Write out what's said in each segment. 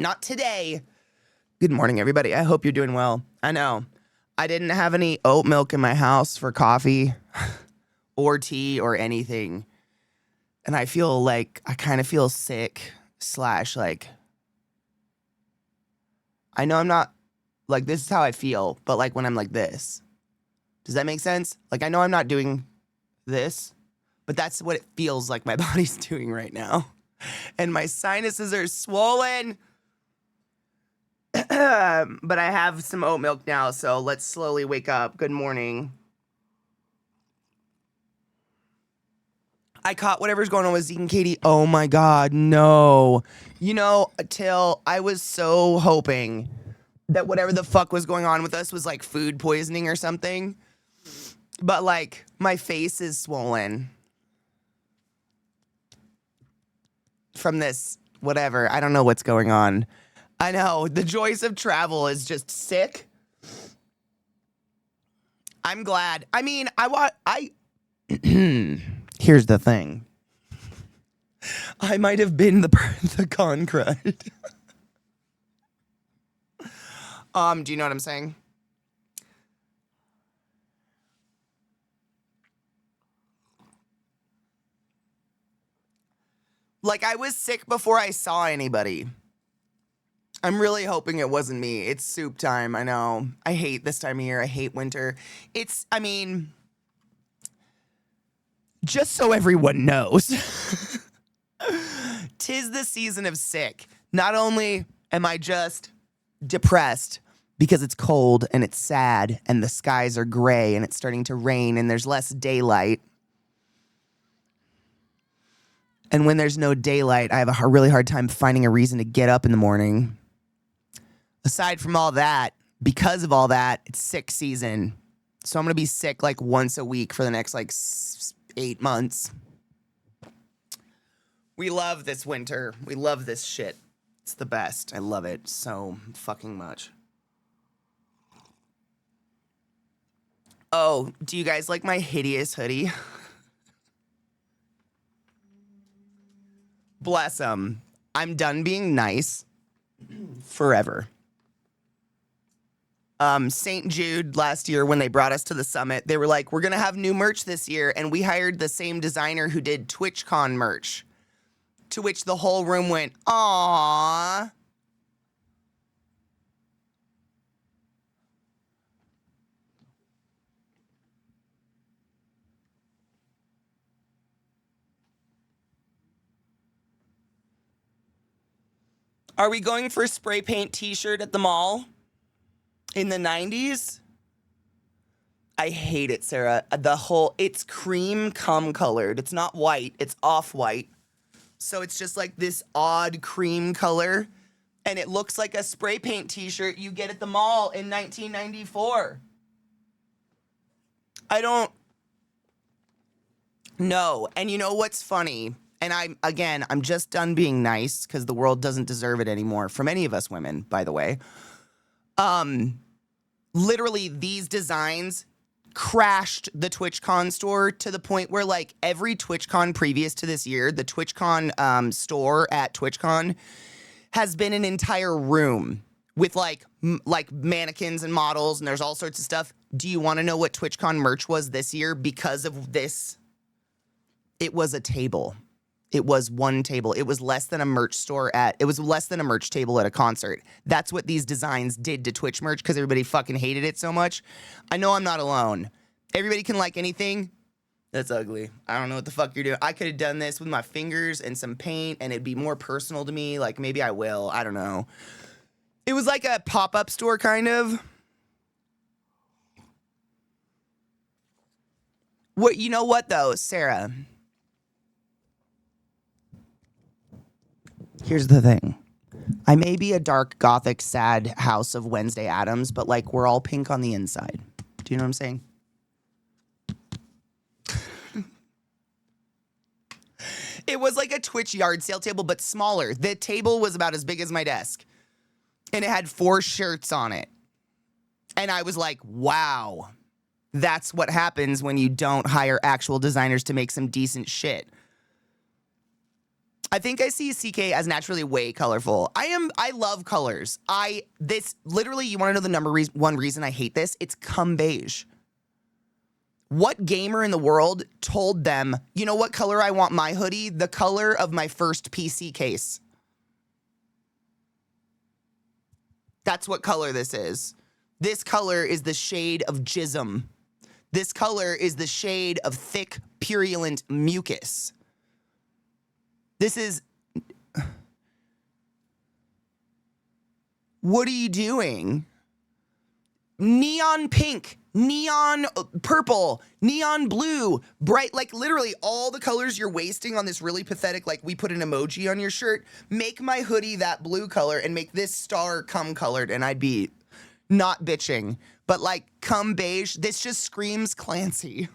Not today. Good morning, everybody. I hope you're doing well. I know. I didn't have any oat milk in my house for coffee or tea or anything. And I feel like I kind of feel sick / like, I know I'm not, like, this is how I feel, but like when I'm like this. Does that make sense? Like, I know I'm not doing this, but that's what it feels like my body's doing right now. And my sinuses are swollen. But I have some oat milk now, so let's slowly wake up. Good morning. I caught whatever's going on with Zeke and Katie. Oh my God, no. You know, till I was so hoping that whatever the fuck was going on with us was like food poisoning or something. But like, my face is swollen from this, whatever. I don't know what's going on. I know, the joys of travel is just sick. I'm glad. I mean, here's the thing. I might have been the con crud. Do you know what I'm saying? Like, I was sick before I saw anybody. I'm really hoping it wasn't me. It's soup time, I know. I hate this time of year. I hate winter. Just so everyone knows, 'tis the season of sick. Not only am I just depressed because it's cold and it's sad and the skies are gray and it's starting to rain and there's less daylight. And when there's no daylight, I have a really hard time finding a reason to get up in the morning. Aside from all that, because of all that, it's sick season. So I'm going to be sick like once a week for the next like 8 months. We love this winter. We love this shit. It's the best. I love it so fucking much. Oh, do you guys like my hideous hoodie? Bless them. I'm done being nice forever. St. Jude last year when they brought us to the summit, they were like, we're going to have new merch this year. And we hired the same designer who did TwitchCon merch. To which the whole room went, aww. Are we going for spray paint t-shirt at the mall? In the 90s? I hate it, Sarah. It's cream cum colored. It's not white. It's off-white. So it's just like this odd cream color. And it looks like a spray paint t-shirt you get at the mall in 1994. I don't know. And you know what's funny? And I'm just done being nice because the world doesn't deserve it anymore from any of us women, by the way. Literally these designs crashed the TwitchCon store to the point where like every TwitchCon previous to this year, the TwitchCon store at TwitchCon has been an entire room with like mannequins and models and there's all sorts of stuff. Do you want to know what TwitchCon merch was this year because of this? It was a table. It was one table. It was less than a merch table at a concert. That's what these designs did to Twitch merch because everybody fucking hated it so much. I know I'm not alone. Everybody can like anything. That's ugly. I don't know what the fuck you're doing. I could have done this with my fingers and some paint and it'd be more personal to me. Like maybe I will. I don't know. It was like a pop-up store kind of. You know what though, Sarah? Here's the thing. I may be a dark, gothic, sad house of Wednesday Addams, but like we're all pink on the inside. Do you know what I'm saying? It was like a Twitch yard sale table, but smaller. The table was about as big as my desk. And it had 4 shirts on it. And I was like, wow, that's what happens when you don't hire actual designers to make some decent shit. I think I see CK as naturally way colorful. I love colors. Literally, you want to know the one reason I hate this? It's come beige. What gamer in the world told them, you know what color I want my hoodie? The color of my first PC case. That's what color this is. This color is the shade of jism. This color is the shade of thick, purulent mucus. This is... What are you doing? Neon pink, neon purple, neon blue, bright, like literally all the colors you're wasting on this really pathetic, like we put an emoji on your shirt. Make my hoodie that blue color and make this star come colored and I'd be not bitching. But like come beige, this just screams Clancy.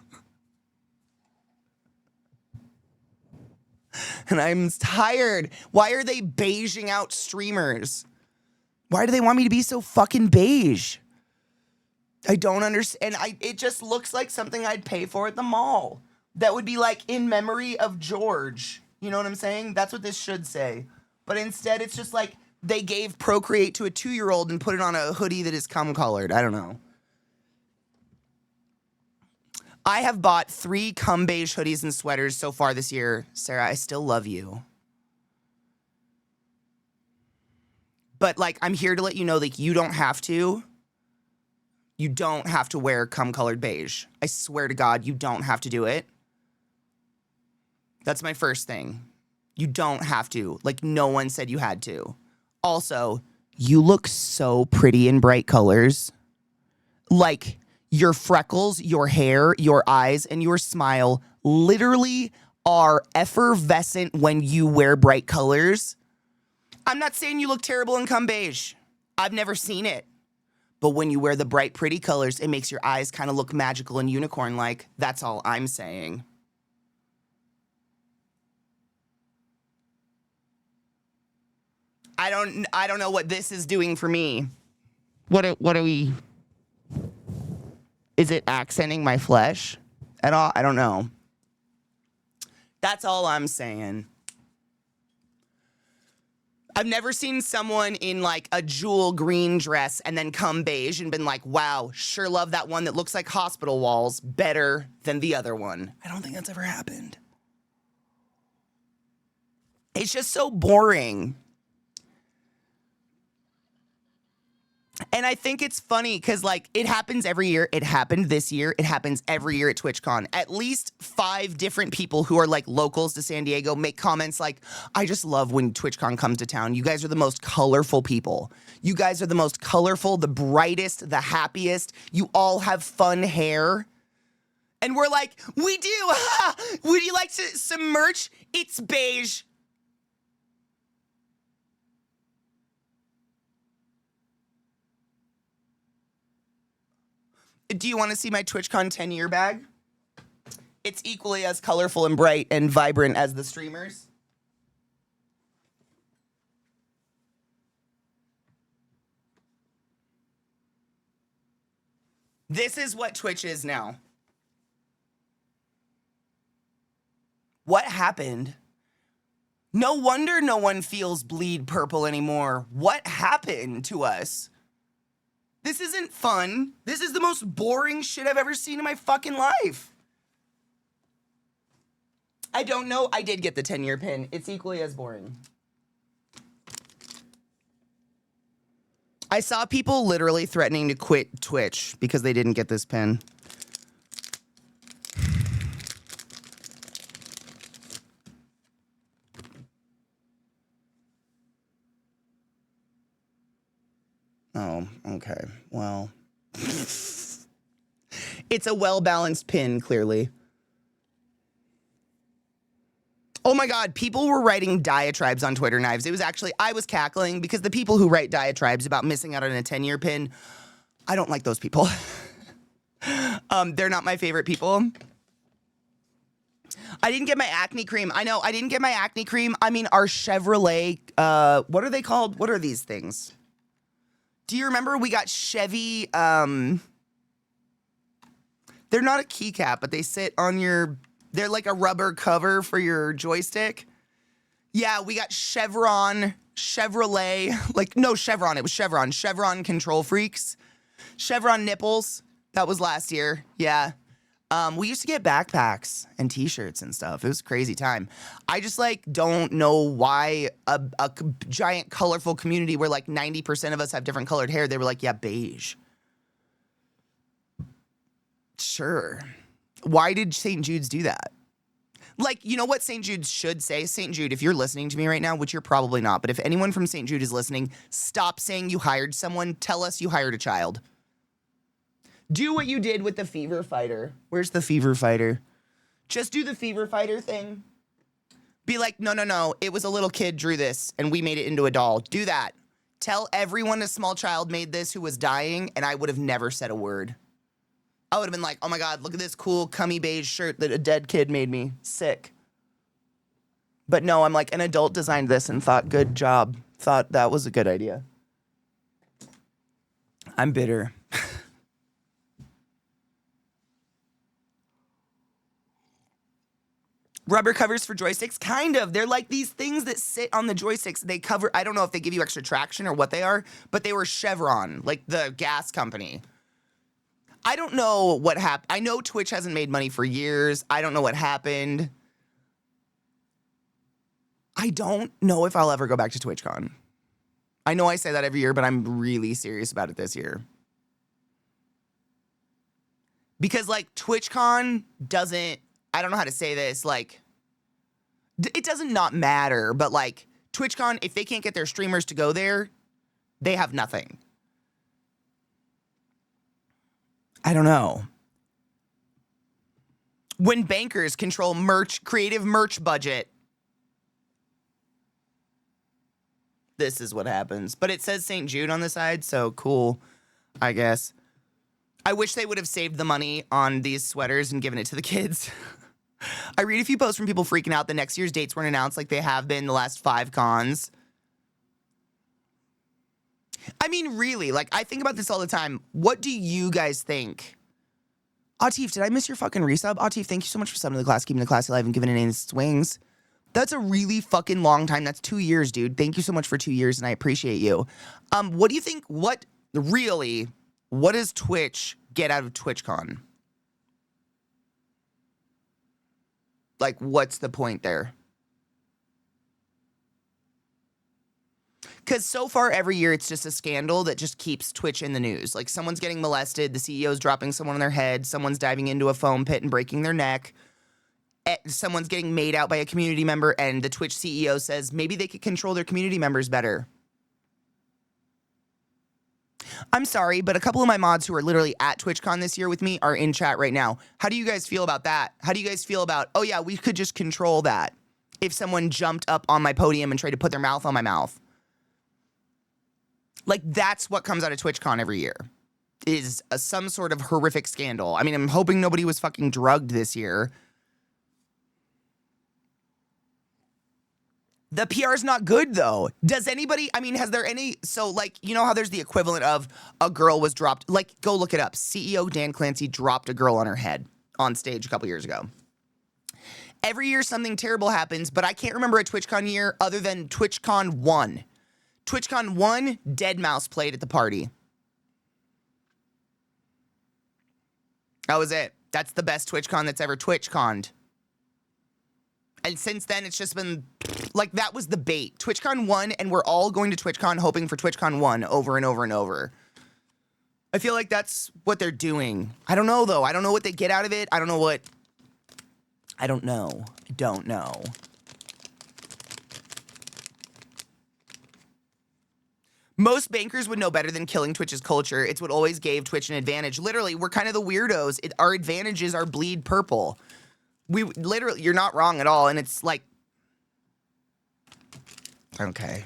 And I'm tired. Why are they beiging out streamers? Why do they want me to be so fucking beige? I don't understand. It just looks like something I'd pay for at the mall. That would be like in memory of George. You know what I'm saying? That's what this should say. But instead, it's just like they gave Procreate to a 2-year-old and put it on a hoodie that is cum colored. I don't know. I have bought 3 cum beige hoodies and sweaters so far this year. Sarah, I still love you. But like, I'm here to let you know, like, you don't have to. You don't have to wear cum-colored beige. I swear to God, you don't have to do it. That's my first thing. You don't have to. Like, no one said you had to. Also, you look so pretty in bright colors. Like, your freckles, your hair, your eyes, and your smile literally are effervescent when you wear bright colors. I'm not saying you look terrible in cum beige. I've never seen it. But when you wear the bright, pretty colors, it makes your eyes kind of look magical and unicorn-like. That's all I'm saying. I don't know what this is doing for me. What are we... Is it accenting my flesh at all? I don't know. That's all I'm saying. I've never seen someone in like a jewel green dress and then come beige and been like, wow, sure love that one that looks like hospital walls better than the other one. I don't think that's ever happened. It's just so boring. And I think it's funny because, like, it happens every year. It happened this year. It happens every year at TwitchCon. At least 5 different people who are, like, locals to San Diego make comments like, I just love when TwitchCon comes to town. You guys are the most colorful people. You guys are the most colorful, the brightest, the happiest. You all have fun hair. And we're like, we do. Ha! Would you like some merch? It's beige. Do you want to see my TwitchCon 10-year bag? It's equally as colorful and bright and vibrant as the streamers. This is what Twitch is now. What happened? No wonder no one feels bleed purple anymore. What happened to us? This isn't fun. This is the most boring shit I've ever seen in my fucking life. I don't know. I did get the 10-year pin. It's equally as boring. I saw people literally threatening to quit Twitch because they didn't get this pin. Oh, okay. Well, it's a well-balanced pin, clearly. Oh my God, people were writing diatribes on Twitter Knives. It was actually, I was cackling because the people who write diatribes about missing out on a 10-year pin, I don't like those people. They're not my favorite people. I didn't get my acne cream. I know, I didn't get my acne cream. I mean, our Chevrolet, what are they called? What are these things? Do you remember we got Chevy, they're not a keycap, but they sit on your, they're like a rubber cover for your joystick. Yeah, we got Chevrolet, like, no, Chevron, it was Chevron Control Freaks. Chevron Nipples, that was last year, yeah. We used to get backpacks and t-shirts and stuff. It was a crazy time. I just, like, don't know why a giant, colorful community where, like, 90% of us have different colored hair, they were like, yeah, beige. Sure. Why did St. Jude's do that? Like, you know what St. Jude should say? St. Jude, if you're listening to me right now, which you're probably not, but if anyone from St. Jude is listening, stop saying you hired someone. Tell us you hired a child. Do what you did with the Fever Fighter. Where's the Fever Fighter? Just do the Fever Fighter thing. Be like, no. It was a little kid drew this, and we made it into a doll. Do that. Tell everyone a small child made this who was dying, and I would have never said a word. I would have been like, oh my God, look at this cool cummy beige shirt that a dead kid made me. Sick. But no, I'm like, an adult designed this and thought, good job. Thought that was a good idea. I'm bitter. Rubber covers for joysticks? Kind of. They're like these things that sit on the joysticks. They cover, I don't know if they give you extra traction or what they are, but they were Chevron, like the gas company. I don't know what happened. I know Twitch hasn't made money for years. I don't know what happened. I don't know if I'll ever go back to TwitchCon. I know I say that every year, but I'm really serious about it this year. Because, like, TwitchCon doesn't, I don't know how to say this, like, it doesn't not matter, but, like, TwitchCon, if they can't get their streamers to go there, they have nothing. I don't know. When bankers control creative merch budget, this is what happens. But it says St. Jude on the side, so cool, I guess. I wish they would have saved the money on these sweaters and given it to the kids. I read a few posts from people freaking out that next year's dates weren't announced like they have been the last 5 cons. I mean, really, like, I think about this all the time. What do you guys think? Atif, did I miss your fucking resub? Atif, thank you so much for subbing to the class, keeping the class alive, and giving it in swings. That's a really fucking long time. That's 2 years, dude. Thank you so much for 2 years, and I appreciate you. What do you think, what does Twitch get out of TwitchCon? Like, what's the point there? Because so far every year it's just a scandal that just keeps Twitch in the news. Like, someone's getting molested, the CEO's dropping someone on their head, someone's diving into a foam pit and breaking their neck, someone's getting made out by a community member, and the Twitch CEO says maybe they could control their community members better. I'm sorry, but a couple of my mods who are literally at TwitchCon this year with me are in chat right now. How do you guys feel about that? How do you guys feel about, oh yeah, we could just control that if someone jumped up on my podium and tried to put their mouth on my mouth? Like, that's what comes out of TwitchCon every year, is some sort of horrific scandal. I mean, I'm hoping nobody was fucking drugged this year. The PR is not good, though. Does anybody, I mean, has there any, so, like, you know how there's the equivalent of a girl was dropped, like, go look it up. CEO Dan Clancy dropped a girl on her head on stage a couple years ago. Every year something terrible happens, but I can't remember a TwitchCon year other than TwitchCon 1. TwitchCon 1, Deadmau5 played at the party. That was it. That's the best TwitchCon that's ever TwitchConned. And since then, it's just been, like, that was the bait. TwitchCon 1, and we're all going to TwitchCon hoping for TwitchCon 1 over and over and over. I feel like that's what they're doing. I don't know, though. I don't know what they get out of it. I don't know. I don't know. Most bankers would know better than killing Twitch's culture. It's what always gave Twitch an advantage. Literally, we're kind of the weirdos. Our advantages are bleed purple. We literally, you're not wrong at all. And it's like, okay.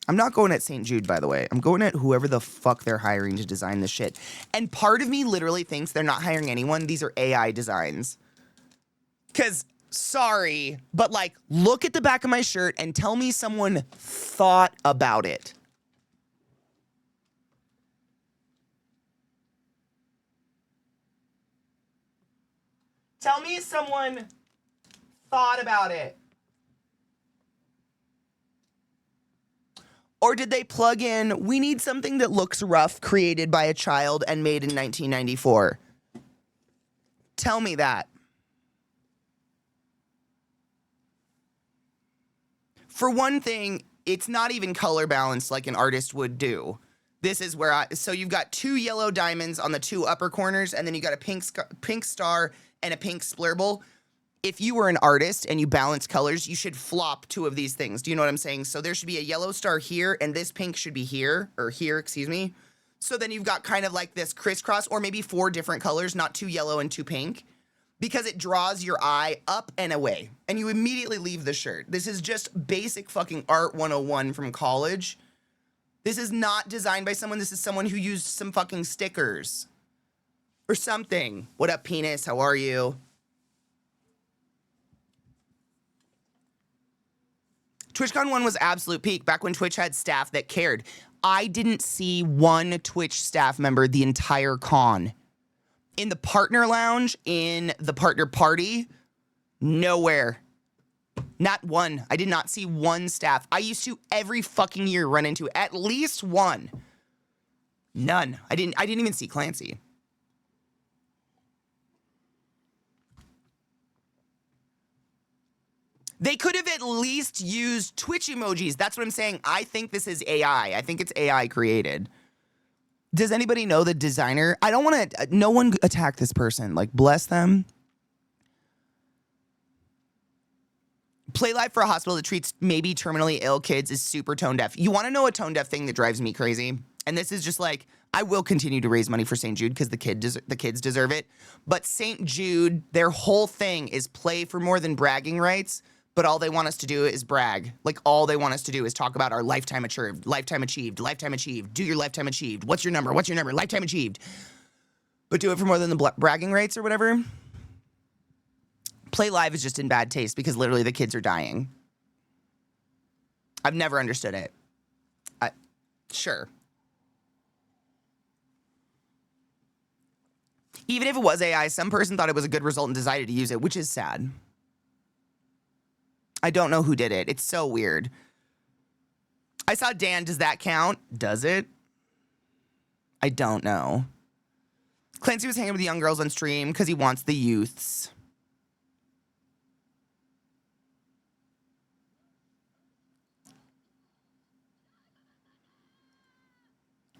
I'm not going at St. Jude, by the way. I'm going at whoever the fuck they're hiring to design this shit. And part of me literally thinks they're not hiring anyone. These are AI designs. Because, sorry, but, like, look at the back of my shirt and tell me someone thought about it. Tell me someone thought about it. Or did they plug in, we need something that looks rough, created by a child and made in 1994? Tell me that. For one thing, it's not even color balanced like an artist would do. This is where so you've got 2 yellow diamonds on the 2 upper corners, and then you got a pink star and a pink splurble. If you were an artist and you balance colors, you should flop 2 of these things. Do you know what I'm saying? So there should be a yellow star here, and this pink should be here, or here, excuse me. So then you've got kind of like this crisscross, or maybe 4 different colors, not 2 yellow and 2 pink, because it draws your eye up and away, and you immediately leave the shirt. This is just basic fucking art 101 from college. This is not designed by someone. This is someone who used some fucking stickers or something. What up, penis? How are you? TwitchCon 1 was absolute peak, back when Twitch had staff that cared. I didn't see one Twitch staff member the entire con. In the partner lounge, in the partner party, nowhere. Not one. I did not see one staff. I used to every fucking year run into at least one. None. I didn't even see Clancy. They could have at least used Twitch emojis. That's what I'm saying. I think this is AI. I think it's AI created. Does anybody know the designer? I don't want to, no one attack this person. Like, bless them. Play Live for a hospital that treats maybe terminally ill kids is super tone deaf. You want to know a tone deaf thing that drives me crazy? And this is just like, I will continue to raise money for St. Jude because the kids deserve it. But St. Jude, their whole thing is play for more than bragging rights. But all they want us to do is brag. Like, all they want us to do is talk about our lifetime achieved, lifetime achieved, lifetime achieved. Do your lifetime achieved. What's your number? What's your number? Lifetime achieved. But do it for more than the bragging rights or whatever. Play Live is just in bad taste because literally the kids are dying. I've never understood it. Sure. Even if it was AI, some person thought it was a good result and decided to use it, which is sad. I don't know who did it. It's so weird. I saw Dan. Does that count? Does it? I don't know. Clancy was hanging with the young girls on stream because he wants the youths.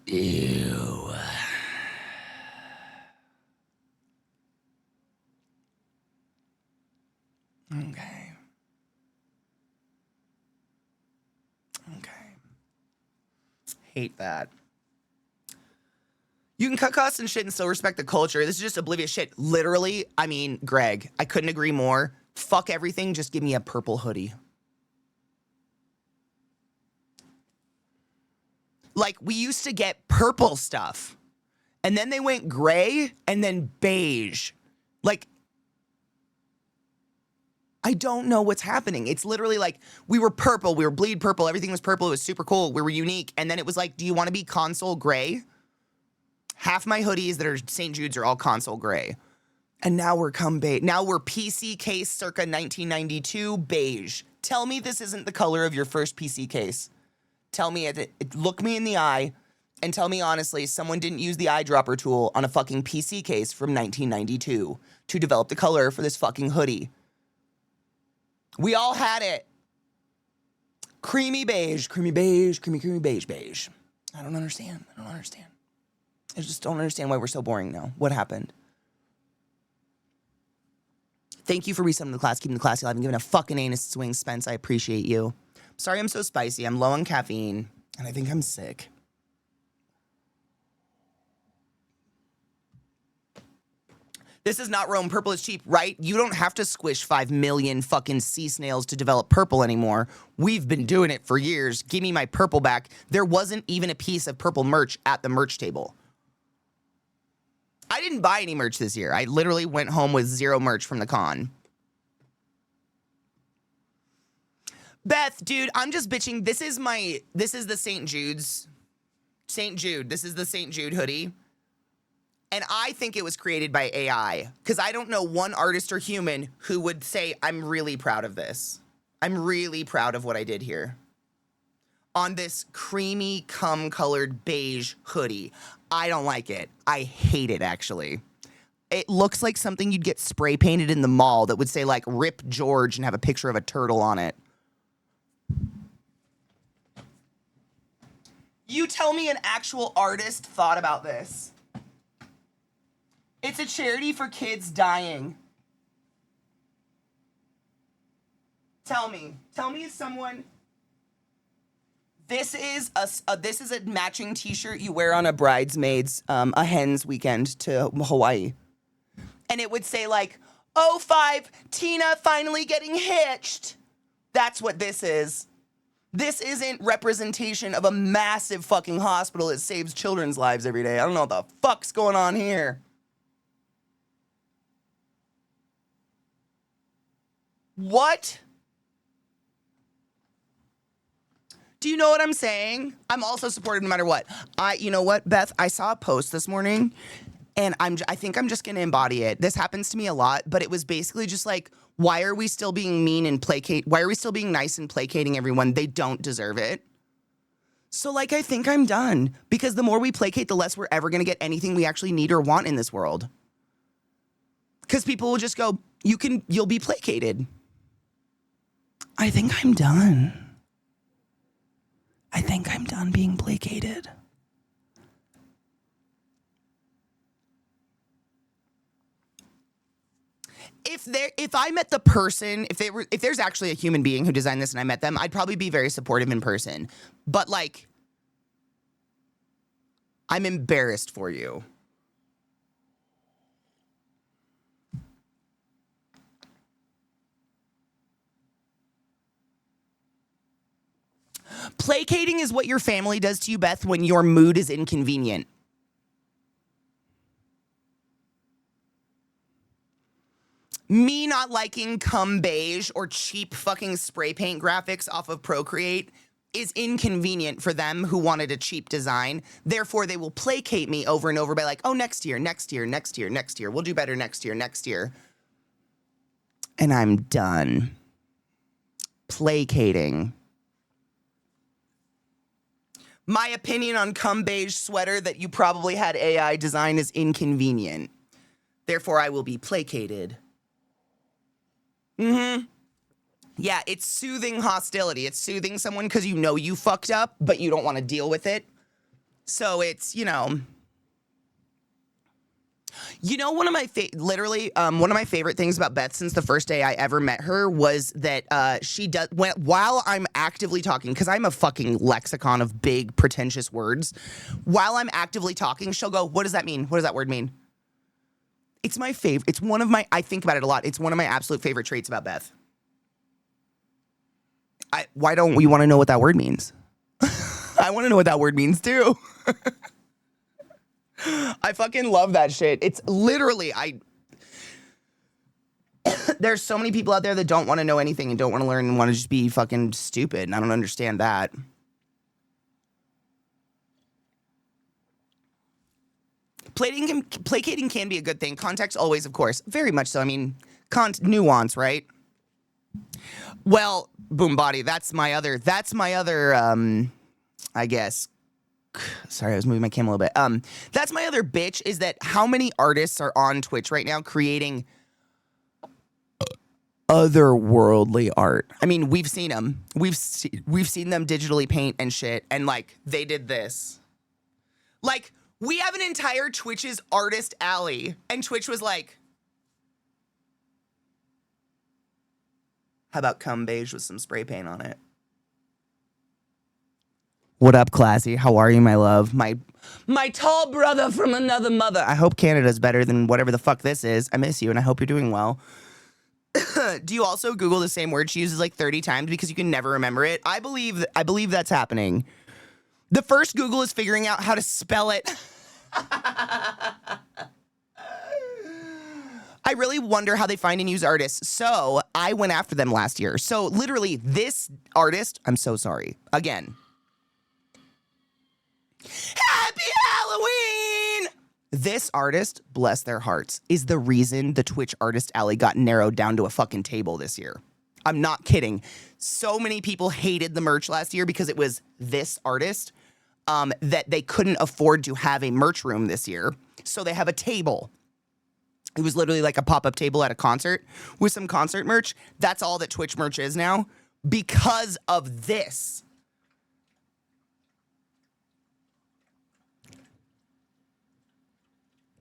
Ew. Okay. Okay. Hate that. You can cut costs and shit and still respect the culture. This is just oblivious shit. Literally, I mean, Greg, I couldn't agree more. Fuck everything, just give me a purple hoodie. Like, we used to get purple stuff, and then they went gray, and then beige. Like, I don't know what's happening. It's literally like, we were purple, we were bleed purple, everything was purple, it was super cool, we were unique, and then it was like, do you want to be console gray? Half my hoodies that are St. Jude's are all console gray. And now we're beige. Now we're PC case circa 1992 beige. Tell me this isn't the color of your first PC case. Tell me look me in the eye and tell me honestly, someone didn't use the eyedropper tool on a fucking PC case from 1992 to develop the color for this fucking hoodie. We all had it. Creamy beige, creamy beige, creamy beige, beige. I don't understand. I just don't understand why we're so boring now. What happened? Thank you for resetting the class, keeping the class alive, and giving a fucking anus swing, Spence. I appreciate you. Sorry I'm so spicy. I'm low on caffeine, and I think I'm sick. This is not Rome. Purple is cheap, right? You don't have to squish 5 million fucking sea snails to develop purple anymore. We've been doing it for years. Give me my purple back. There wasn't even a piece of purple merch at the merch table. I didn't buy any merch this year. I literally went home with 0 merch from the con. Beth, dude, I'm just bitching. This is the St. Jude's. St. Jude. This is the St. Jude hoodie. And I think it was created by AI. Because I don't know one artist or human who would say, I'm really proud of this. I'm really proud of what I did here. on this creamy cum-colored beige hoodie. I don't like it. I hate it, actually. It looks like something you'd get spray painted in the mall that would say, like, Rip George and have a picture of a turtle on it. You tell me an actual artist thought about this. It's a charity for kids dying. Tell me if someone... This is a matching t-shirt you wear on a bridesmaid's, a hen's weekend to Hawaii. And it would say like, "05, Tina finally getting hitched." That's what this is. This isn't representation of a massive fucking hospital that saves children's lives every day. I don't know what the fuck's going on here. What? Do you know what I'm saying? I'm also supportive no matter what. You know what, Beth? I saw a post this morning, and I think I'm just gonna embody it. This happens to me a lot, but it was basically just like, why are we still being mean and why are we still being nice and placating everyone? They don't deserve it. So, like, I think I'm done. Because the more we placate, the less we're ever gonna get anything we actually need or want in this world. Because people will just go, you'll be placated. I think I'm done. I think I'm done being placated. If I met the person, if there's actually a human being who designed this and I met them, I'd probably be very supportive in person. But like, I'm embarrassed for you. Placating is what your family does to you, Beth, when your mood is inconvenient. Me not liking cum beige or cheap fucking spray paint graphics off of Procreate is inconvenient for them who wanted a cheap design. Therefore, they will placate me over and over by like, oh, next year. We'll do better next year. And I'm done. Placating. My opinion on cum beige sweater that you probably had AI design is inconvenient. Therefore, I will be placated. Yeah, it's soothing hostility. It's soothing someone because you know you fucked up, but you don't want to deal with it. So it's, one of my one of my favorite things about Beth since the first day I ever met her was that while I'm actively talking, because I'm a fucking lexicon of big pretentious words, while I'm actively talking, she'll go, "What does that mean? What does that word mean?" It's my favorite. It's one of my, I think about it a lot. It's one of my absolute favorite traits about Beth. Why don't we want to know what that word means? I want to know what that word means too. I fucking love that shit. It's literally, there's so many people out there that don't want to know anything and don't want to learn and want to just be fucking stupid. And I don't understand that. Placating can be a good thing. Context always, of course. Very much so. I mean, nuance, right? Well, boom body, that's my other, I guess. Sorry, I was moving my camera a little bit. That's my other bitch, is that how many artists are on Twitch right now creating otherworldly art? I mean, we've seen them. We've seen them digitally paint and shit, and like, they did this. Like, we have an entire Twitch's artist alley, and Twitch was like, how about cum beige with some spray paint on it? What up, Classy? How are you, my love? My tall brother from another mother. I hope Canada's better than whatever the fuck this is. I miss you, and I hope you're doing well. Do you also Google the same word she uses like 30 times because you can never remember it? I believe that's happening. The first Google is figuring out how to spell it. I really wonder how they find and use artists. So I went after them last year. So literally this artist, I'm so sorry. Again. Happy Halloween! This artist, bless their hearts, is the reason the Twitch Artist Alley got narrowed down to a fucking table this year. I'm not kidding. So many people hated the merch last year because it was this artist that they couldn't afford to have a merch room this year. So they have a table. It was literally like a pop-up table at a concert with some concert merch. That's all that Twitch merch is now because of this.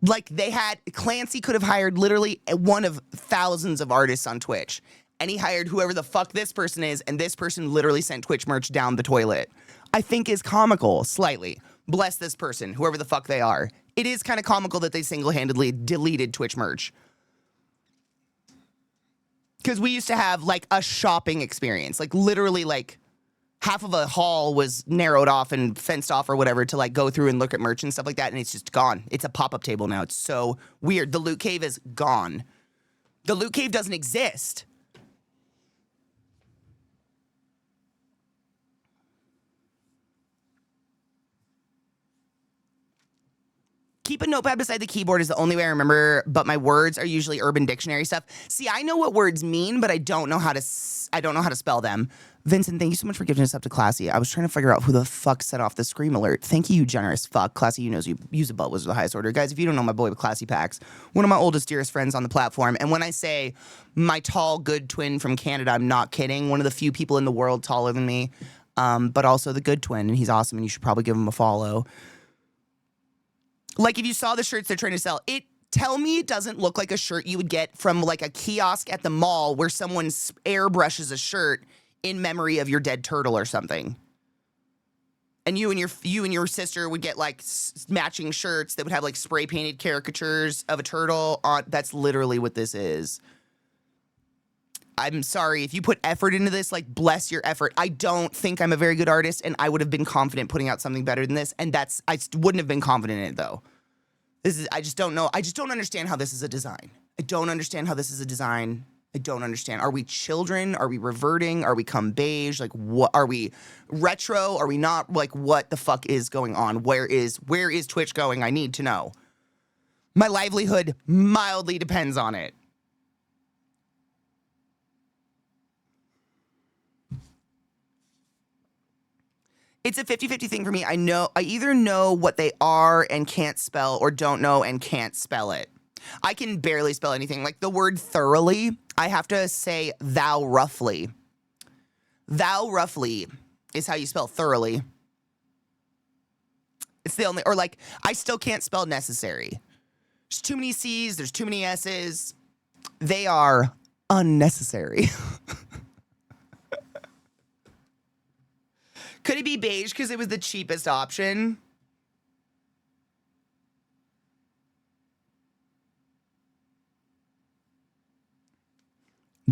Like Clancy could have hired literally one of thousands of artists on Twitch. And he hired whoever the fuck this person is, and this person literally sent Twitch merch down the toilet. I think is comical, slightly. Bless this person, whoever the fuck they are. It is kind of comical that they single-handedly deleted Twitch merch. Because we used to have, like, a shopping experience. Like, literally, like, half of a hall was narrowed off and fenced off or whatever to, like, go through and look at merch and stuff like that, and it's just gone. It's a pop-up table now. It's so weird. The Loot Cave is gone. The Loot Cave doesn't exist. Keep a notepad beside the keyboard is the only way I remember, but my words are usually Urban Dictionary stuff. See, I know what words mean, but I don't know how to spell them. Vincent, thank you so much for giving us up to Classy. I was trying to figure out who the fuck set off the scream alert. Thank you, you generous fuck. Classy, you knows you use a butt was the highest order. Guys, if you don't know my boy with Classy Packs, one of my oldest, dearest friends on the platform. And when I say my tall, good twin from Canada, I'm not kidding. One of the few people in the world taller than me, but also the good twin, and he's awesome, and you should probably give him a follow. Like, if you saw the shirts they're trying to sell, tell me it doesn't look like a shirt you would get from, like, a kiosk at the mall where someone airbrushes a shirt in memory of your dead turtle or something. And you and your sister would get, like, matching shirts that would have, like, spray-painted caricatures of a turtle on. That's literally what this is. I'm sorry. If you put effort into this, like, bless your effort. I don't think I'm a very good artist, and I would have been confident putting out something better than this, and I wouldn't have been confident in it, though. I just don't know. I just don't understand how this is a design. I don't understand how this is a design. I don't understand. Are we children? Are we reverting? Are we come beige? Like, what are we retro? Are we not? Like, what the fuck is going on? Where is Twitch going? I need to know. My livelihood mildly depends on it. It's a 50-50 thing for me. I either know what they are and can't spell, or don't know and can't spell it. I can barely spell anything. Like the word thoroughly, I have to say thou roughly. Thou roughly is how you spell thoroughly. It's the only, or like, I still can't spell necessary. There's too many C's, there's too many S's. They are unnecessary. Could it be beige because it was the cheapest option?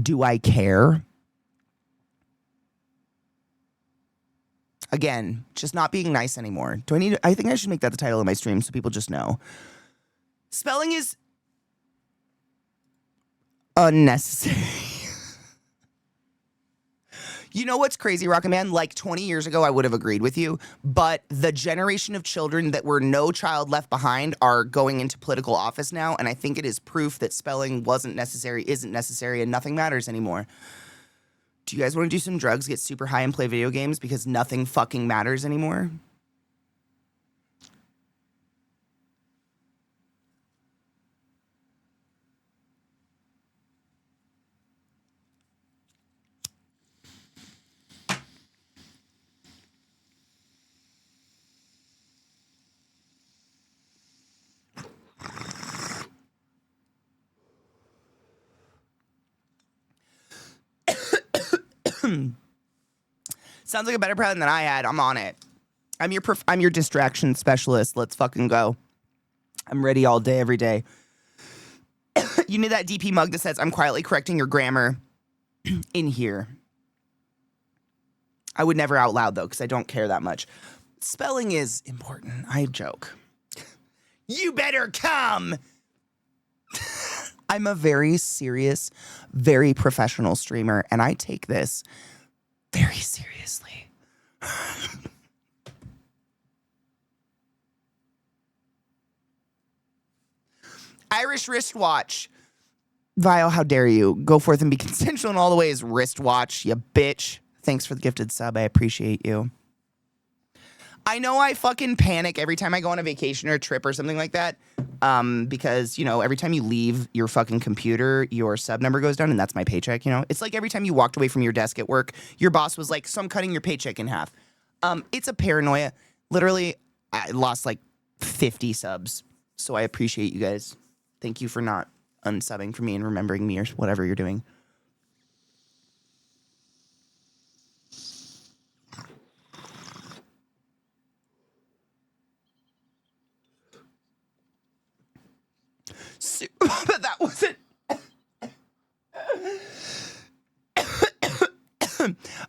Do I care? Again, just not being nice anymore. I think I should make that the title of my stream so people just know. Spelling is unnecessary. You know what's crazy, Rocket Man? Like 20 years ago, I would have agreed with you, but the generation of children that were no child left behind are going into political office now, and I think it is proof that spelling isn't necessary, and nothing matters anymore. Do you guys want to do some drugs, get super high, and play video games because nothing fucking matters anymore? Sounds like a better plan than I had. I'm on it. I'm your distraction specialist. Let's fucking go. I'm ready all day, every day. You need that DP mug that says, I'm quietly correcting your grammar in here. I would never out loud, though, because I don't care that much. Spelling is important. I joke. You better come! I'm a very serious, very professional streamer, and I take this very seriously. Irish wristwatch. Vile, how dare you? Go forth and be consensual in all the ways. Wristwatch, you bitch. Thanks for the gifted sub. I appreciate you. I know I fucking panic every time I go on a vacation or a trip or something like that. Because, you know, every time you leave your fucking computer, your sub number goes down, and that's my paycheck, you know? It's like every time you walked away from your desk at work, your boss was like, so I'm cutting your paycheck in half. It's a paranoia. Literally, I lost like 50 subs. So I appreciate you guys. Thank you for not unsubbing for me and remembering me or whatever you're doing. But that wasn't.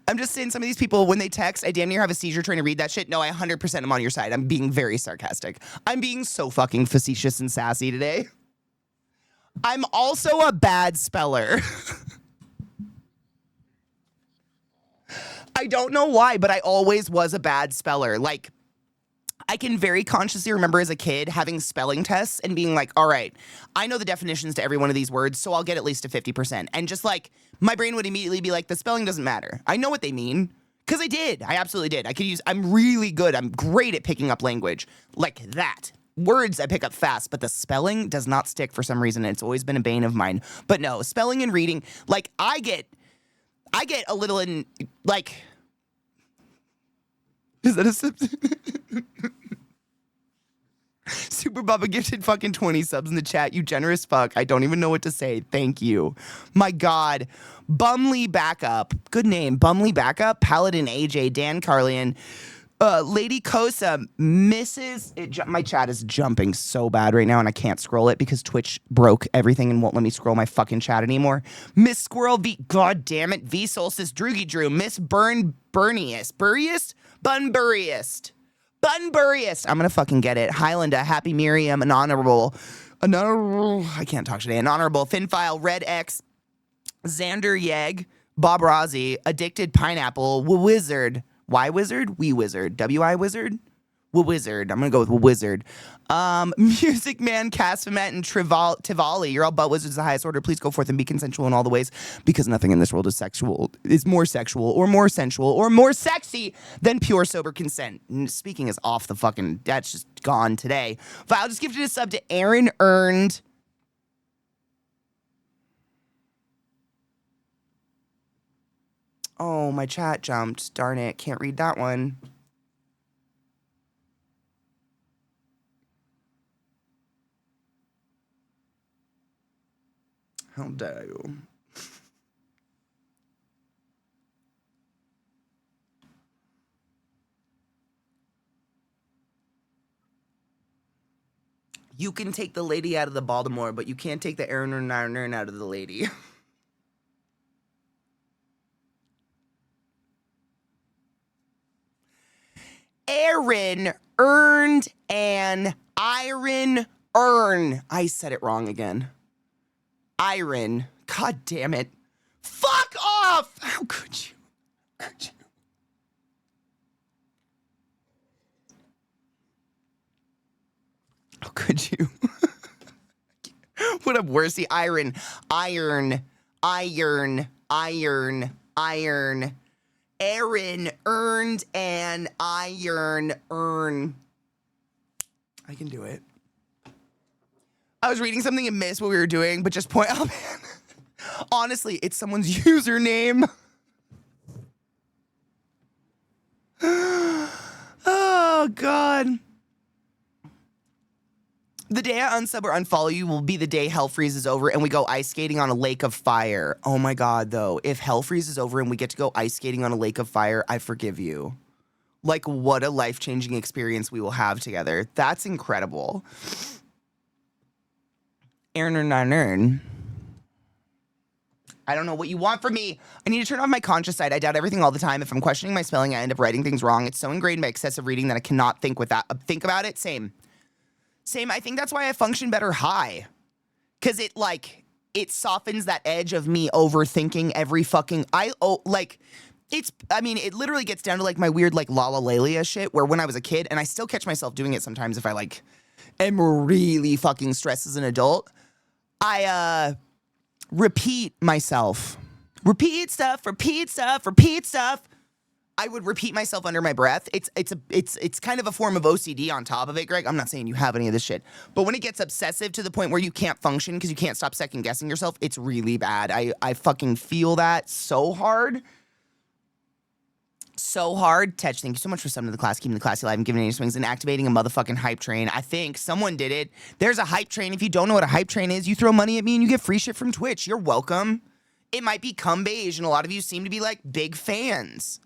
I'm just saying, some of these people, when they text, I damn near have a seizure trying to read that shit. No, I 100% am on your side. I'm being very sarcastic. I'm being so fucking facetious and sassy today. I'm also a bad speller. I don't know why, but I always was a bad speller. Like, I can very consciously remember as a kid having spelling tests and being like, all right, I know the definitions to every one of these words, so I'll get at least a 50%. And just like, my brain would immediately be like, the spelling doesn't matter. I know what they mean. Because I did. I absolutely did. I'm really good. I'm great at picking up language. Like that. Words I pick up fast, but the spelling does not stick for some reason. It's always been a bane of mine. But no, spelling and reading, like I get a little in, like, is that a Super Bubba gifted fucking 20 subs in the chat. You generous fuck. I don't even know what to say. Thank you. My God. Bumley Backup. Good name. Bumley Backup. Paladin AJ. Dan Carlian. Lady Kosa. My chat is jumping so bad right now and I can't scroll it because Twitch broke everything and won't let me scroll my fucking chat anymore. Miss Squirrel V. God damn it. V Solstice. Droogie Drew. Miss Burniest. Bunburiest. I'm gonna fucking get it. Highlanda, Happy Miriam, an honorable, I can't talk today. An honorable, Finfile, Red X, Xander Yeg, Bob Rossi, Addicted Pineapple, Wizard, Y Wizard, We Wizard, WI Wizard, Wizard. I'm gonna go with Wizard. Music Man, Casfamet, and Tivali. You're all but wizards of the highest order. Please go forth and be consensual in all the ways, because nothing in this world is more sexual or more sensual or more sexy than pure sober consent. And speaking is off the fucking. That's just gone today. Vile just gifted a sub to Aaron Earned. Oh, my chat jumped. Darn it. Can't read that one. How dare you? You can take the lady out of the Baltimore, but you can't take the Aaron out of the lady. Aaron earned an iron earn. I said it wrong again. Iron. God damn it. Fuck off! How could you? How could you? What a worsey. Iron. Aaron earned an iron earn. I can do it. I was reading something and missed what we were doing, but just point out, man. Honestly, it's someone's username. Oh, God. The day I unsub or unfollow you will be the day hell freezes over and we go ice skating on a lake of fire. Oh, my God, though. If hell freezes over and we get to go ice skating on a lake of fire, I forgive you. Like, what a life-changing experience we will have together. That's incredible. Aaron. I don't know what you want from me. I need to turn off my conscious side. I doubt everything all the time. If I'm questioning my spelling, I end up writing things wrong. It's so ingrained by excessive reading that I cannot think about it. Same. I think that's why I function better high. Because it softens that edge of me overthinking every fucking... it literally gets down to like my weird like Lala shit where when I was a kid, and I still catch myself doing it sometimes if I am really fucking stressed as an adult, repeat myself. Repeat stuff, repeat stuff, repeat stuff. I would repeat myself under my breath. It's kind of a form of OCD on top of it, Greg. I'm not saying you have any of this shit. But when it gets obsessive to the point where you can't function because you can't stop second guessing yourself, it's really bad. I fucking feel that so hard. So hard. Tetch, thank you so much for subbing to the class, keeping the class alive and giving any swings and activating a motherfucking hype train. I think someone did it. There's a hype train. If you don't know what a hype train is, you throw money at me and you get free shit from Twitch. You're welcome. It might be cum beige, and a lot of you seem to be like big fans.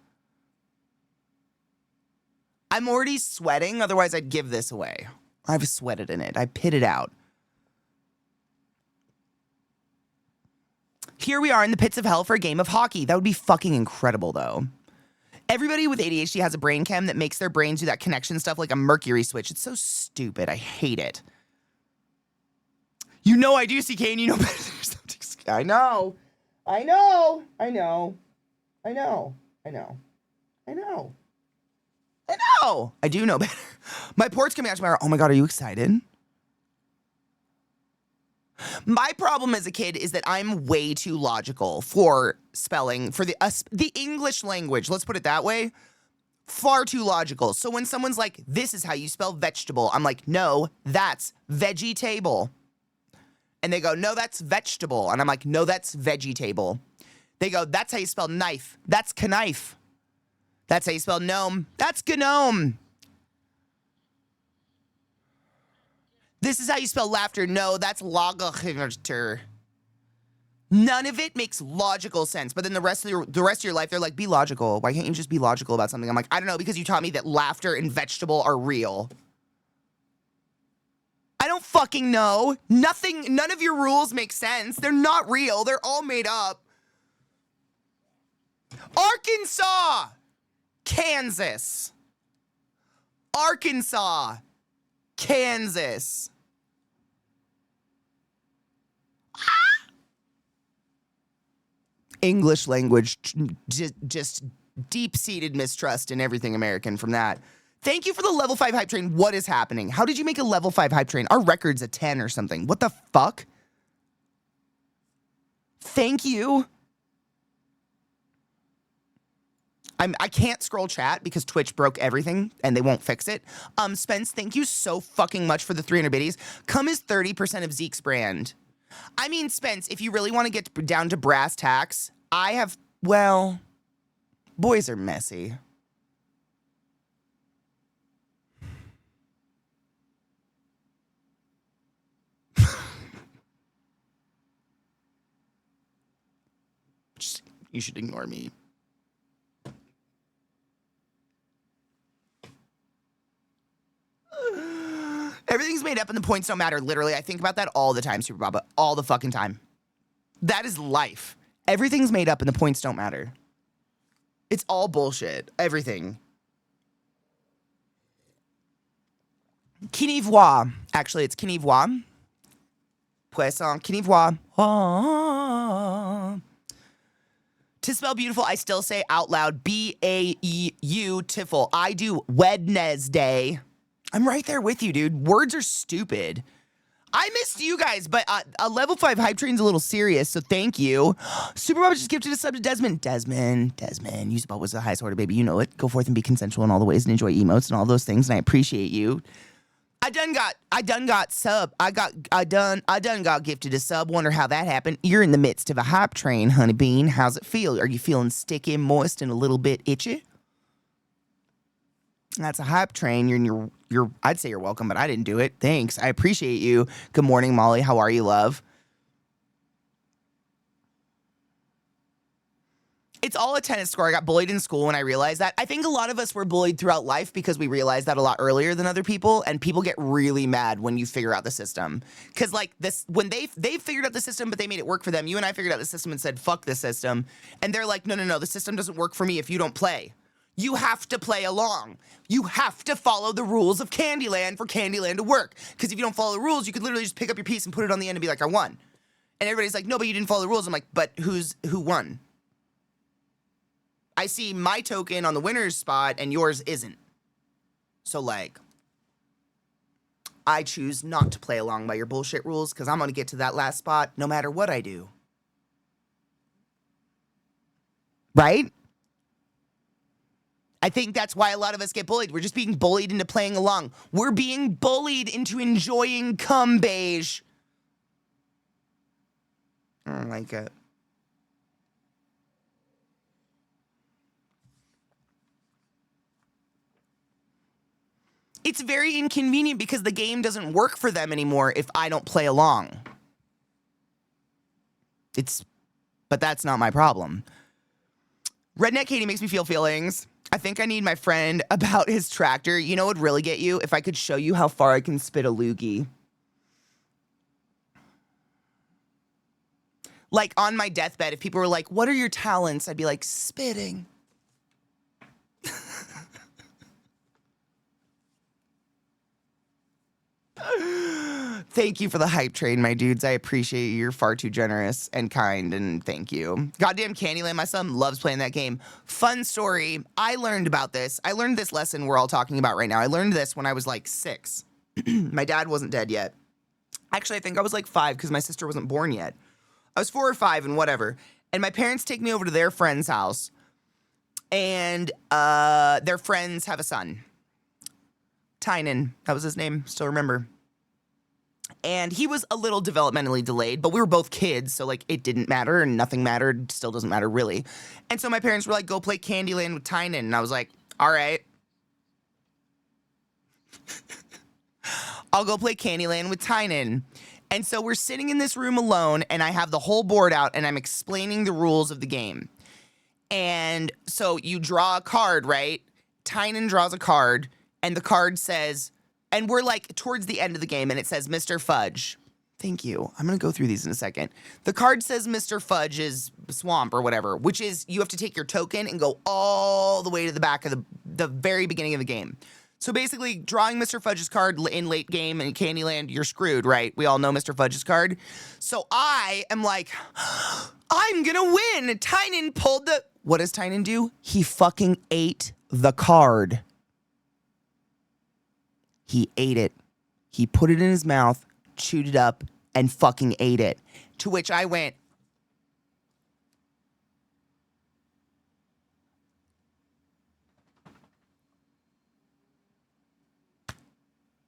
I'm already sweating, otherwise I'd give this away. I've sweated in it. I pit it out. Here we are in the pits of hell for a game of hockey. That would be fucking incredible, though. Everybody with ADHD has a brain chem that makes their brains do that connection stuff like a mercury switch. It's so stupid. I hate it. You know I do, CK, and you know better than something. I know. I know. I know. I know. I know. I know. I know. I do know better. My port's coming out tomorrow. Oh my God, are you excited? My problem as a kid is that I'm way too logical for spelling, for the English language, let's put it that way, far too logical. So when someone's like, this is how you spell vegetable, I'm like, no, that's vegetable. And they go, no, that's vegetable. And I'm like, no, that's vegetable. They go, that's how you spell knife. That's knife. That's how you spell gnome. That's gnome. This is how you spell laughter. No, that's laughter. None of it makes logical sense. But then the rest of your life, they're like, be logical. Why can't you just be logical about something? I'm like, I don't know, because you taught me that laughter and vegetable are real. I don't fucking know. None of your rules make sense. They're not real. They're all made up. Arkansas. Kansas. Arkansas. Kansas. English language, just deep-seated mistrust in everything American from that. Thank you for the level 5 hype train. What is happening? How did you make a level 5 hype train? Our record's a 10 or something. What the fuck? Thank you. I can't scroll chat because Twitch broke everything and they won't fix it. Spence, thank you so fucking much for the 300 biddies. Cum is 30% of Zeke's brand. I mean, Spence, if you really want to get down to brass tacks, well, boys are messy. You should ignore me. Everything's made up and the points don't matter. Literally, I think about that all the time, Super Baba. All the fucking time. That is life. Everything's made up and the points don't matter. It's all bullshit. Everything. Quinivois. Actually, it's Quinivois. Poisson. Quinivois. Oh. To spell beautiful, I still say out loud, B-A-E-U-tiful. I do Wednesday. I'm right there with you, dude. Words are stupid. I missed you guys, but a level 5 hype train's a little serious, so thank you. Super Bob just gifted a sub to Desmond. Desmond. Use about was the highest order, baby. You know it. Go forth and be consensual in all the ways and enjoy emotes and all those things, and I appreciate you. I done got sub. I done got gifted a sub. Wonder how that happened. You're in the midst of a hype train, honey bean. How's it feel? Are you feeling sticky, moist, and a little bit itchy? That's a hype train. You're I'd say you're welcome, but I didn't do it. Thanks. I appreciate you. Good morning, Molly. How are you, love? It's all a tennis score. I got bullied in school when I realized that. I think a lot of us were bullied throughout life because we realized that a lot earlier than other people, and people get really mad when you figure out the system. Because like this, when they figured out the system, but they made it work for them. You and I figured out the system and said, fuck this system. And they're like, no, the system doesn't work for me if you don't play. You have to play along. You have to follow the rules of Candyland for Candyland to work. Because if you don't follow the rules, you could literally just pick up your piece and put it on the end and be like, I won. And everybody's like, no, but you didn't follow the rules. I'm like, but who won? I see my token on the winner's spot and yours isn't. So like, I choose not to play along by your bullshit rules because I'm going to get to that last spot no matter what I do. right? I think that's why a lot of us get bullied. We're just being bullied into playing along. We're being bullied into enjoying cum beige. I don't like it. It's very inconvenient because the game doesn't work for them anymore if I don't play along. But that's not my problem. Redneck Katie makes me feel feelings. I think I need my friend about his tractor. You know what would really get you? If I could show you how far I can spit a loogie. Like on my deathbed, if people were like, what are your talents? I'd be like, spitting. Thank you for the hype train, my dudes. I appreciate you. You're far too generous and kind, and thank you. Goddamn Candyland, my son loves playing that game. Fun story. I learned about this. I learned this lesson we're all talking about right now. I learned this when I was like 6. My dad wasn't dead yet. Actually, I think I was like 5 because my sister wasn't born yet. I was 4 or 5 and whatever. And my parents take me over to their friend's house. And their friends have a son. Tynan, that was his name, still remember. And he was a little developmentally delayed, but we were both kids, so like it didn't matter and nothing mattered, still doesn't matter really. And so my parents were like, go play Candyland with Tynan. And I was like, all right. I'll go play Candyland with Tynan. And so we're sitting in this room alone, and I have the whole board out, and I'm explaining the rules of the game. And so you draw a card, right? Tynan draws a card, and the card says, and we're like towards the end of the game, and it says Mr. Fudge. Thank you. I'm going to go through these in a second. The card says Mr. Fudge's swamp or whatever, which is you have to take your token and go all the way to the back of the very beginning of the game. So basically, drawing Mr. Fudge's card in late game in Candyland, you're screwed, right? We all know Mr. Fudge's card. So I am like, I'm going to win. Tynan pulled the... What does Tynan do? He fucking ate the card. He ate it. He put it in his mouth, chewed it up, and fucking ate it. To which I went,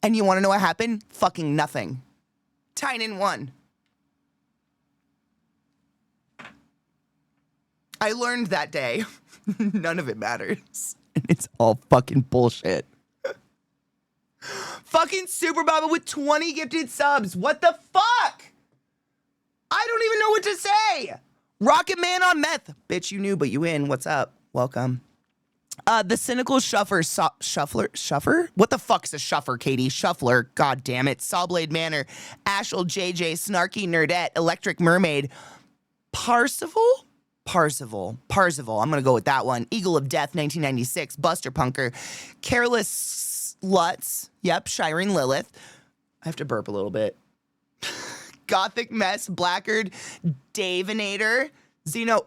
and you want to know what happened? Fucking nothing. Tynan won. I learned that day. None of it matters. And it's all fucking bullshit. Fucking Super Baba with 20 gifted subs. What the fuck? I don't even know what to say. Rocket Man on meth. Bitch, you knew, but you in. What's up? Welcome. The cynical Shuffler? What the fuck's a Shuffer, Katie? Shuffler. God damn it. Sawblade Manor. Ashel JJ. Snarky Nerdette. Electric Mermaid. Parzival. I'm gonna go with that one. Eagle of Death, 1996. Buster Punker. Careless Lutz. Yep. Shireen Lilith. I have to burp a little bit. Gothic Mess. Blackguard. Davinator. Xeno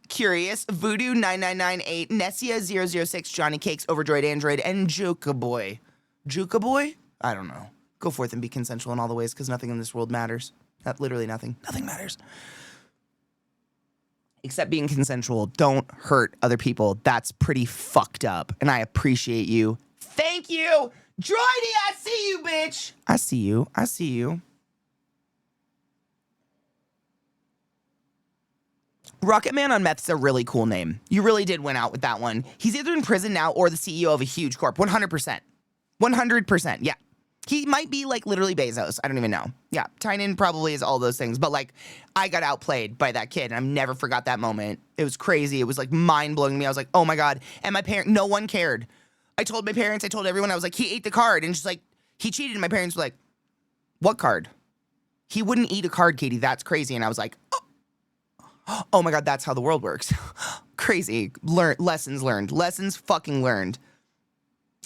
Curious. Voodoo 9998. Nessia 006. Johnny Cakes. Overjoyed Android. And Juka Boy. Juka Boy? I don't know. Go forth and be consensual in all the ways because nothing in this world matters. Literally nothing. Nothing matters. Except being consensual. Don't hurt other people. That's pretty fucked up. And I appreciate you. Thank you. Droidy, I see you, bitch. I see you. Rocket Man on Meth's a really cool name. You really did win out with that one. He's either in prison now or the CEO of a huge corp. 100%. 100%. Yeah. He might be like literally Bezos. I don't even know. Yeah. Tynan probably is all those things. But like, I got outplayed by that kid and I've never forgot that moment. It was crazy. It was like mind blowing to me. I was like, oh my God. And my parent, no one cared. I told my parents, I told everyone, I was like, he ate the card. And she's like, he cheated. And my parents were like, what card? He wouldn't eat a card, Katie. That's crazy. And I was like, oh my God, that's how the world works. Crazy. Lessons learned. Lessons fucking learned.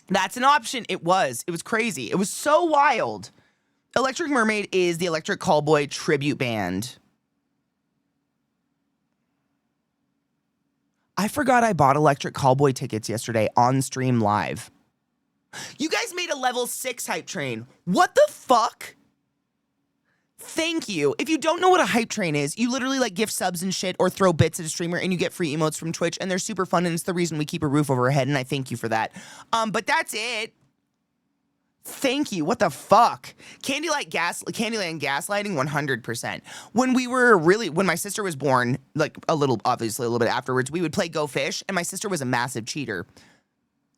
That's an option. It was crazy. It was so wild. Electric Mermaid is the Electric Callboy tribute band. I forgot I bought Electric Callboy tickets yesterday on stream live. You guys made a level 6 hype train. What the fuck? Thank you. If you don't know what a hype train is, you literally like gift subs and shit or throw bits at a streamer and you get free emotes from Twitch and they're super fun and it's the reason we keep a roof over our head and I thank you for that. But that's it. Thank you. What the fuck? Candyland gaslighting 100%. When my sister was born, like obviously a little bit afterwards, we would play Go Fish and my sister was a massive cheater.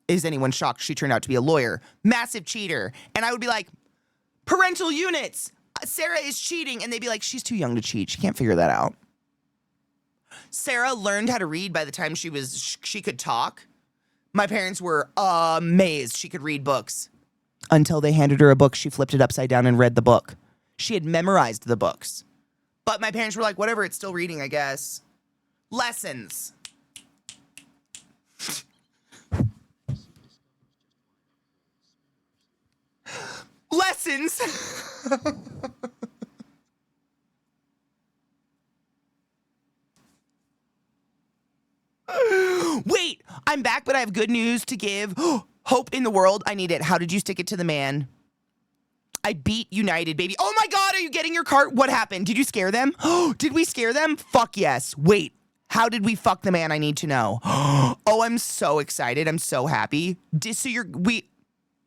Is anyone shocked? She turned out to be a lawyer. Massive cheater. And I would be like, parental units. Sarah is cheating. And they'd be like, she's too young to cheat. She can't figure that out. Sarah learned how to read by the time she could talk. My parents were amazed she could read books. Until they handed her a book, she flipped it upside down and read the book. She had memorized the books. But my parents were like, whatever, it's still reading, I guess. Lessons. Lessons. Wait, I'm back, but I have good news to give. Hope in the world. I need it. How did you stick it to the man? I beat United, baby. Oh my God, are you getting your cart? What happened? Did you scare them? Did we scare them? Fuck yes. Wait, how did we fuck the man? I need to know. Oh, I'm so excited. I'm so happy.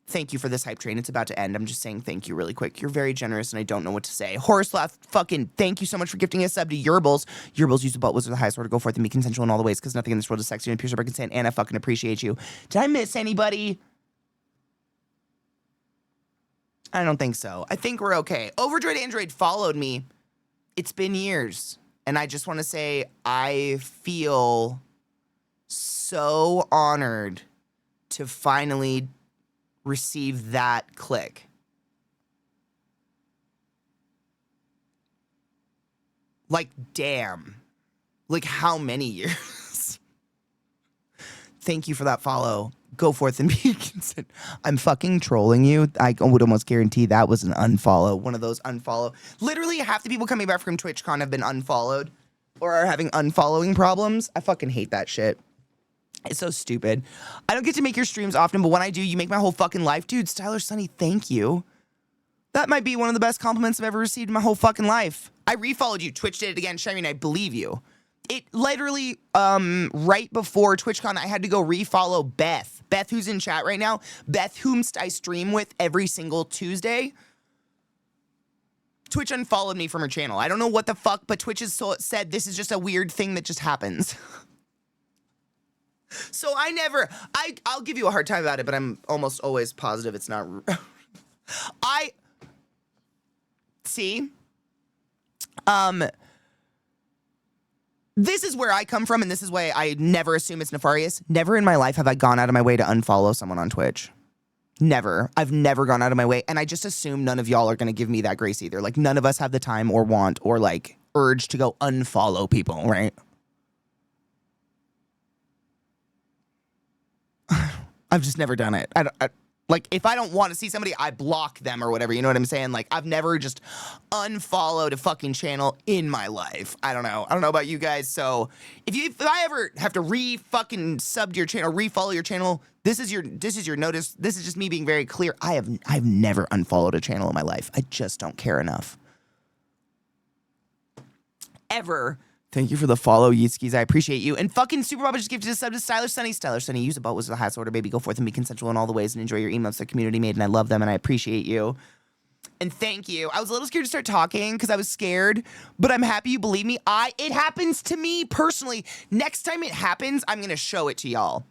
Thank you for this hype train. It's about to end. I'm just saying thank you really quick. You're very generous and I don't know what to say. Horace fucking thank you so much for gifting a sub to Yerbles. Yerbles use the butt wizard the highest order. Go forth and be consensual in all the ways because nothing in this world is sexier than pure super consent and I fucking appreciate you. Did I miss anybody? I don't think so. I think we're okay. Overjoyed Android followed me. It's been years. And I just want to say I feel so honored to finally receive that click. Like, damn. Like, how many years? Thank you for that follow. Go forth and be consent. I'm fucking trolling you. I would almost guarantee that was an unfollow. One of those unfollow. Literally, half the people coming back from TwitchCon have been unfollowed or are having unfollowing problems. I fucking hate that shit. It's so stupid. I don't get to make your streams often, but when I do, you make my whole fucking life. Dude, Styler Sunny, thank you. That might be one of the best compliments I've ever received in my whole fucking life. I refollowed you. Twitch did it again. Shireen, I believe you. It literally, right before TwitchCon, I had to go refollow Beth. Beth, who's in chat right now. Beth, whom I stream with every single Tuesday. Twitch unfollowed me from her channel. I don't know what the fuck, but Twitch has said this is just a weird thing that just happens. So I'll give you a hard time about it, but I'm almost always positive it's not. See? This is where I come from, and this is why I never assume it's nefarious. Never in my life have I gone out of my way to unfollow someone on Twitch. Never. I've never gone out of my way, and I just assume none of y'all are going to give me that grace either. Like, none of us have the time or want or, like, urge to go unfollow people, right? I've just never done it. Like, if I don't want to see somebody, I block them or whatever. You know what I'm saying? Like, I've never just unfollowed a fucking channel in my life. I don't know. I don't know about you guys. So if I ever have to fucking sub to your channel, refollow your channel, this is your notice. This is just me being very clear. I've never unfollowed a channel in my life. I just don't care enough. Ever. Thank you for the follow, Yeetskis. I appreciate you. And fucking Super Baba just gifted a sub to Styler Sunny. Styler Sunny, use a butt was the highest order, baby. Go forth and be consensual in all the ways and enjoy your emotes the community made, and I love them, and I appreciate you. And thank you. I was a little scared to start talking because I was scared, but I'm happy you believe me. It happens to me personally. Next time it happens, I'm going to show it to y'all.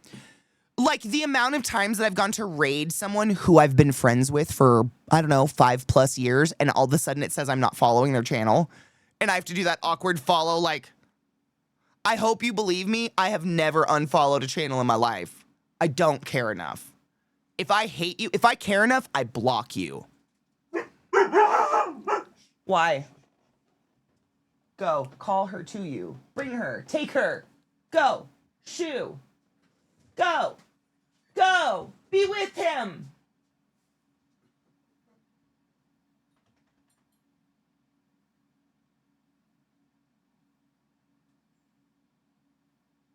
Like, the amount of times that I've gone to raid someone who I've been friends with for, I don't know, 5+ years, and all of a sudden it says I'm not following their channel. And I have to do that awkward follow, like, I hope you believe me, I have never unfollowed a channel in my life. I don't care enough. If I hate you, if I care enough, I block you. Why? Go. Call her to you. Bring her. Take her. Go. Shoo. Go. Go. Be with him.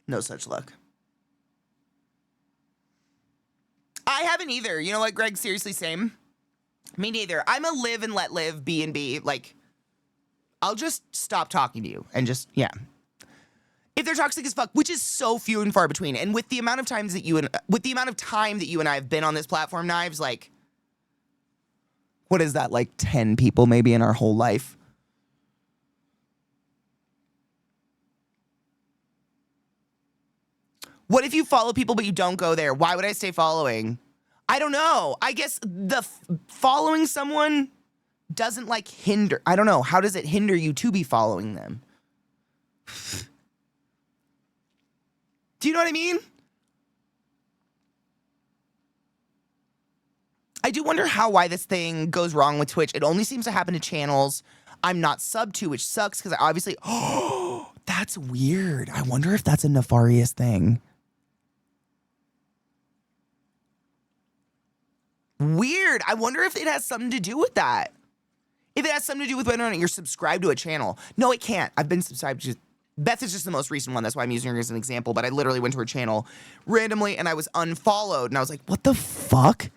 No such luck. I haven't either. You know what, Greg? Seriously, same. Me neither. I'm a live and let live B&B. Like, I'll just stop talking to you and just, yeah. If they're toxic as fuck, which is so few and far between, and with the amount of time that you and I have been on this platform, Knives, like, what is that, like 10 people maybe in our whole life? What if you follow people but you don't go there? Why would I stay following? I don't know. I guess following someone doesn't like hinder. I don't know. How does it hinder you to be following them? Do you know what I mean? I do wonder why this thing goes wrong with Twitch. It only seems to happen to channels I'm not sub to, which sucks because I obviously, oh, that's weird. I wonder if that's a nefarious thing. Weird. I wonder if it has something to do with that. If it has something to do with whether or not you're subscribed to a channel. No, it can't. I've been subscribed to... Beth is just the most recent one. That's why I'm using her as an example. But I literally went to her channel randomly and I was unfollowed. And I was like, what the fuck?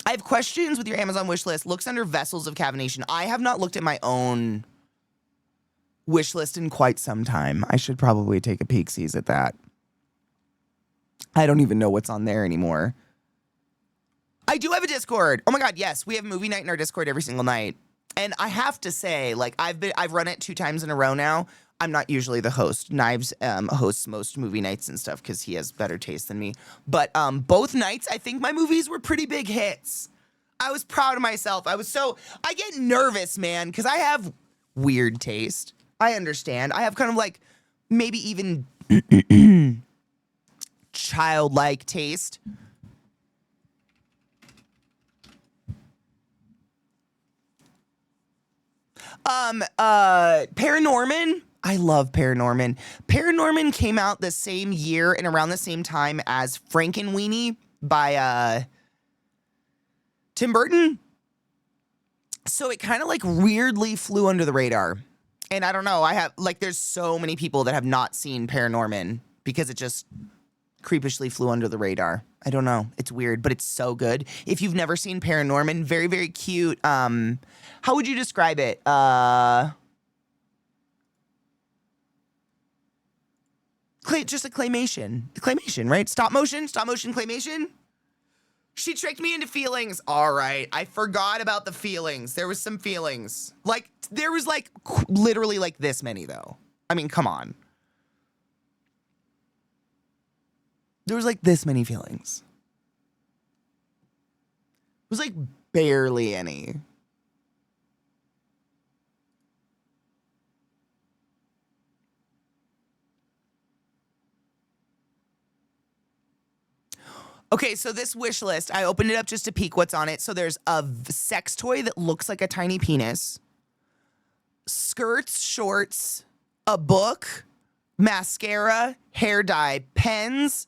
I have questions with your Amazon wish list. Looks under vessels of caffeination. I have not looked at my own wish list in quite some time. I should probably take a peek-sees at that. I don't even know what's on there anymore. I do have a Discord. Oh my God, yes. We have movie night in our Discord every single night. And I have to say, like, I've run it 2 times in a row now. I'm not usually the host. Knives hosts most movie nights and stuff because he has better taste than me. But both nights, I think my movies were pretty big hits. I was proud of myself. I get nervous, man, because I have weird taste. I understand. I have kind of like maybe even childlike taste. Paranorman. I love Paranorman. Paranorman came out the same year and around the same time as Frankenweenie by Tim Burton. So it kind of like weirdly flew under the radar. And I don't know, there's so many people that have not seen Paranorman because it just creepishly flew under the radar. I don't know. It's weird, but it's so good. If you've never seen Paranorman, very, very cute. How would you describe it? Just a claymation. Claymation, right? Stop motion claymation. She tricked me into feelings. All right. I forgot about the feelings. There was some feelings. Like, there was like literally like this many though. I mean, come on. There was like this many feelings. It was like barely any. Okay, so this wish list, I opened it up just to peek what's on it. So there's a sex toy that looks like a tiny penis, skirts, shorts, a book, mascara, hair dye, pens,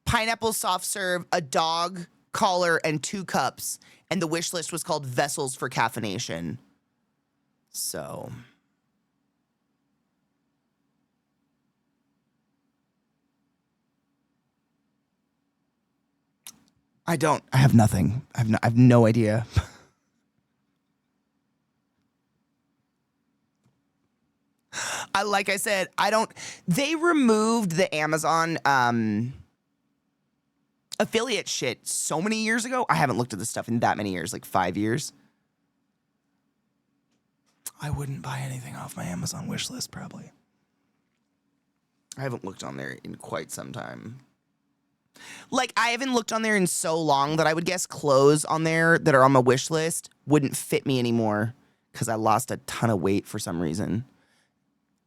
pineapple soft serve, a dog collar, and 2 cups. And the wish list was called Vessels for Caffeination. So... I have nothing. I have no idea. Like I said, they removed the Amazon affiliate shit so many years ago. I haven't looked at this stuff in that many years, like 5 years. I wouldn't buy anything off my Amazon wish list, probably. I haven't looked on there in quite some time. Like, I haven't looked on there in so long that I would guess clothes on there that are on my wish list wouldn't fit me anymore because I lost a ton of weight for some reason.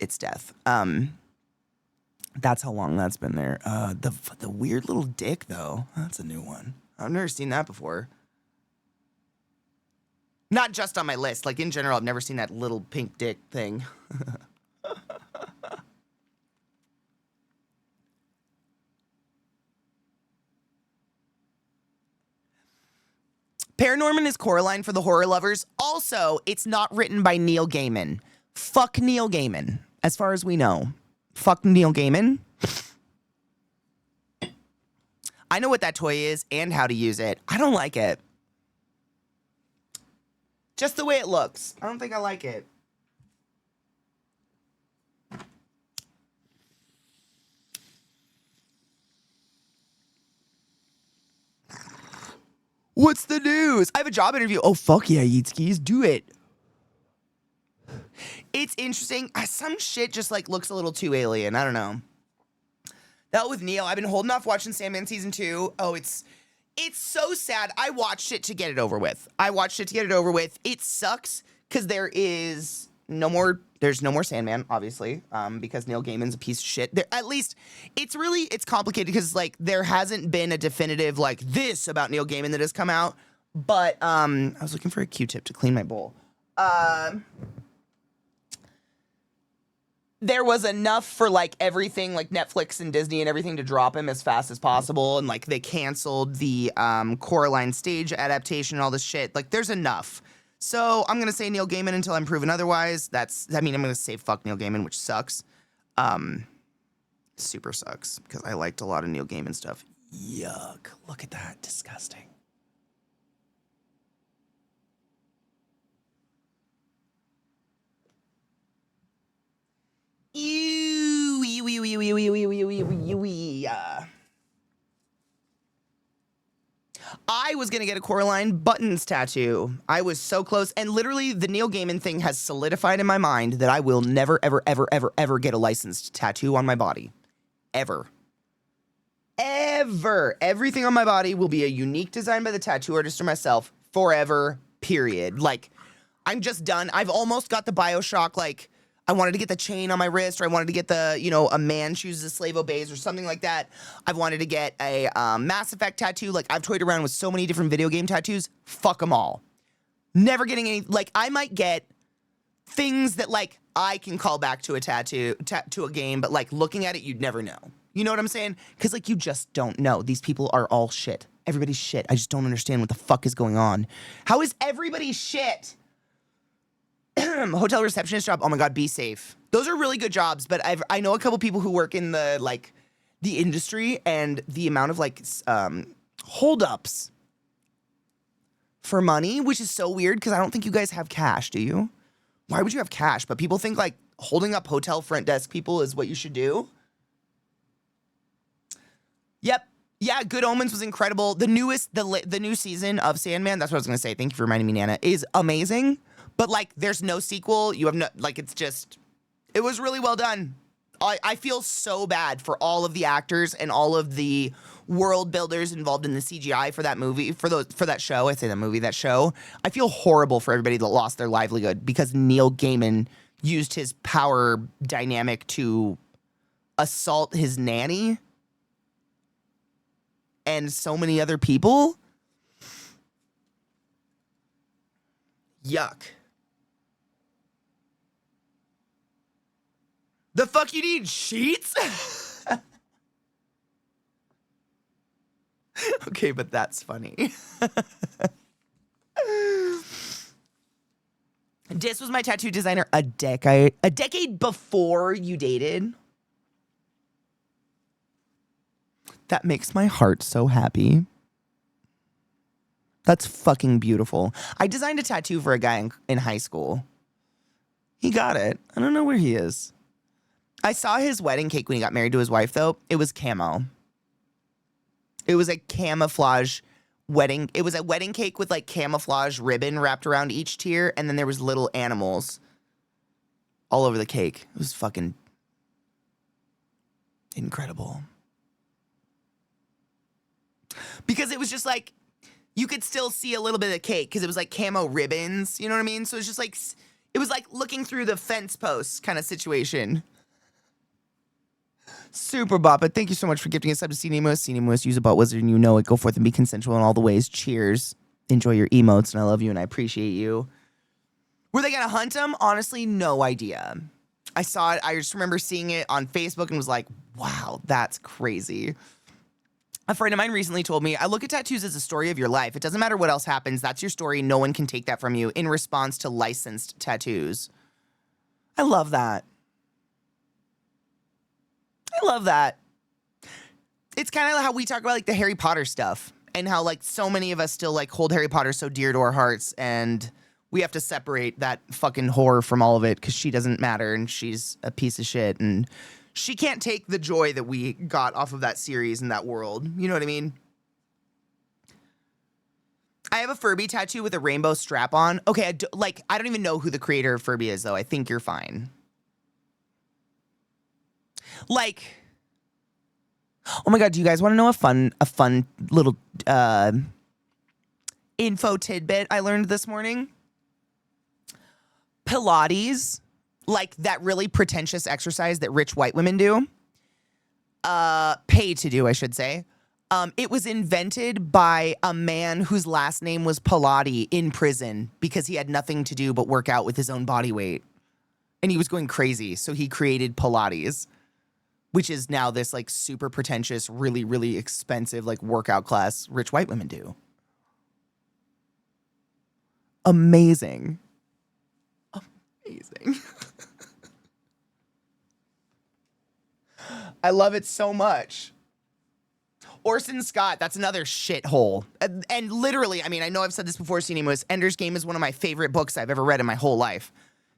It's death. That's how long that's been there. The weird little dick, though. That's a new one. I've never seen that before. Not just on my list. Like, in general, I've never seen that little pink dick thing. Paranorman is Coraline for the horror lovers. Also, it's not written by Neil Gaiman. Fuck Neil Gaiman, as far as we know. Fuck Neil Gaiman. I know what that toy is and how to use it. I don't like it. Just the way it looks. I don't think I like it. What's the news? I have a job interview. Oh, fuck yeah, Yeetskis. Do it. It's interesting. Some shit just like looks a little too alien. I don't know. That with Neil. I've been holding off watching Sandman season 2. Oh, it's so sad. I watched it to get it over with. It sucks because there's no more Sandman, obviously, because Neil Gaiman's a piece of shit. At least it's complicated because like there hasn't been a definitive like this about Neil Gaiman that has come out. But I was looking for a Q-tip to clean my bowl. There was enough for like everything, like Netflix and Disney and everything, to drop him as fast as possible, and like they canceled the Coraline stage adaptation and all this shit. Like there's enough. So I'm gonna say Neil Gaiman until I'm proven otherwise. I'm gonna say fuck Neil Gaiman, which sucks. Super sucks because I liked a lot of Neil Gaiman stuff. Yuck! Look at that, disgusting. I was gonna get a Coraline Buttons tattoo. I was so close, and literally the Neil Gaiman thing has solidified in my mind that I will never, ever, ever, ever, ever get a licensed tattoo on my body. Ever. Ever. Everything on my body will be a unique design by the tattoo artist or myself forever, period. Like, I'm just done. I've almost got the BioShock, like, I wanted to get the chain on my wrist, or I wanted to get the, a man chooses a slave obeys or something like that. I've wanted to get a Mass Effect tattoo. Like, I've toyed around with so many different video game tattoos. Fuck them all. Never getting any, like, I might get things that, like, I can call back to a tattoo, to a game, but, like, looking at it, you'd never know. You know what I'm saying? Because, like, you just don't know. These people are all shit. Everybody's shit. I just don't understand what the fuck is going on. How is everybody shit? Hotel receptionist job. Oh my God, be safe. Those are really good jobs, but I know a couple people who work in the industry, and the amount of like holdups for money, which is so weird because I don't think you guys have cash, do you? Why would you have cash? But people think like holding up hotel front desk people is what you should do. Yep. Yeah, Good Omens was incredible. The new season of Sandman, that's what I was going to say. Thank you for reminding me, Nana, is amazing. But, like, there's no sequel. You have no, like, it was really well done. I feel so bad for all of the actors and all of the world builders involved in the CGI for that movie, for that show. I say that movie, that show. I feel horrible for everybody that lost their livelihood because Neil Gaiman used his power dynamic to assault his nanny and so many other people. Yuck. The fuck you need sheets? Okay, but that's funny. Dis was my tattoo designer a decade before you dated. That makes my heart so happy. That's fucking beautiful. I designed a tattoo for a guy in high school. He got it. I don't know where he is. I saw his wedding cake when he got married to his wife, though. It was camo. It was a camouflage wedding. It was a wedding cake with, like, camouflage ribbon wrapped around each tier, and then there was little animals all over the cake. It was fucking incredible. Because it was just, like, you could still see a little bit of the cake because it was, like, camo ribbons. You know what I mean? So it was just, like, it was, like, looking through the fence posts kind of situation. Super bop, but thank you so much for gifting us up to CNEMOS. CNEMOS, use a bot wizard and you know it. Go forth and be consensual in all the ways. Cheers. Enjoy your emotes, and I love you and I appreciate you. Were they going to hunt him? Honestly, no idea. I saw it. I just remember seeing it on Facebook and was like, wow, that's crazy. A friend of mine recently told me, I look at tattoos as a story of your life. It doesn't matter what else happens. That's your story. No one can take that from you in response to licensed tattoos. I love that. I love that. It's kind of how we talk about like the Harry Potter stuff and how like so many of us still like hold Harry Potter so dear to our hearts and We have to separate that fucking whore from all of it because she doesn't matter and she's a piece of shit and she can't take the joy that we got off of that series and that world. You know what I mean? I have a Furby tattoo with a rainbow strap on. Okay, I don't even know who the creator of Furby is, though. I think you're fine. Like, oh my God, do you guys want to know a fun little info tidbit I learned this morning? Pilates, like that really pretentious exercise that rich white women do, pay to do, I should say. It was invented by a man whose last name was Pilate in prison because he had nothing to do but work out with his own body weight. And he was going crazy, so he created Pilates, which is now this like super pretentious, really, really expensive like workout class rich white women do. Amazing. Amazing. I love it so much. Orson Scott, that's another shithole. And literally, I mean, I know I've said this before, Cinemas, Ender's Game is one of my favorite books I've ever read in my whole life.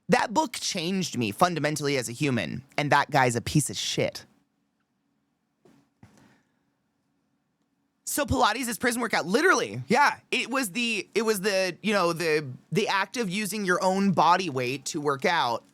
That book changed me fundamentally as a human, and that guy's a piece of shit. So Pilates is prison workout, literally. Yeah, it was the act of using your own body weight to work out.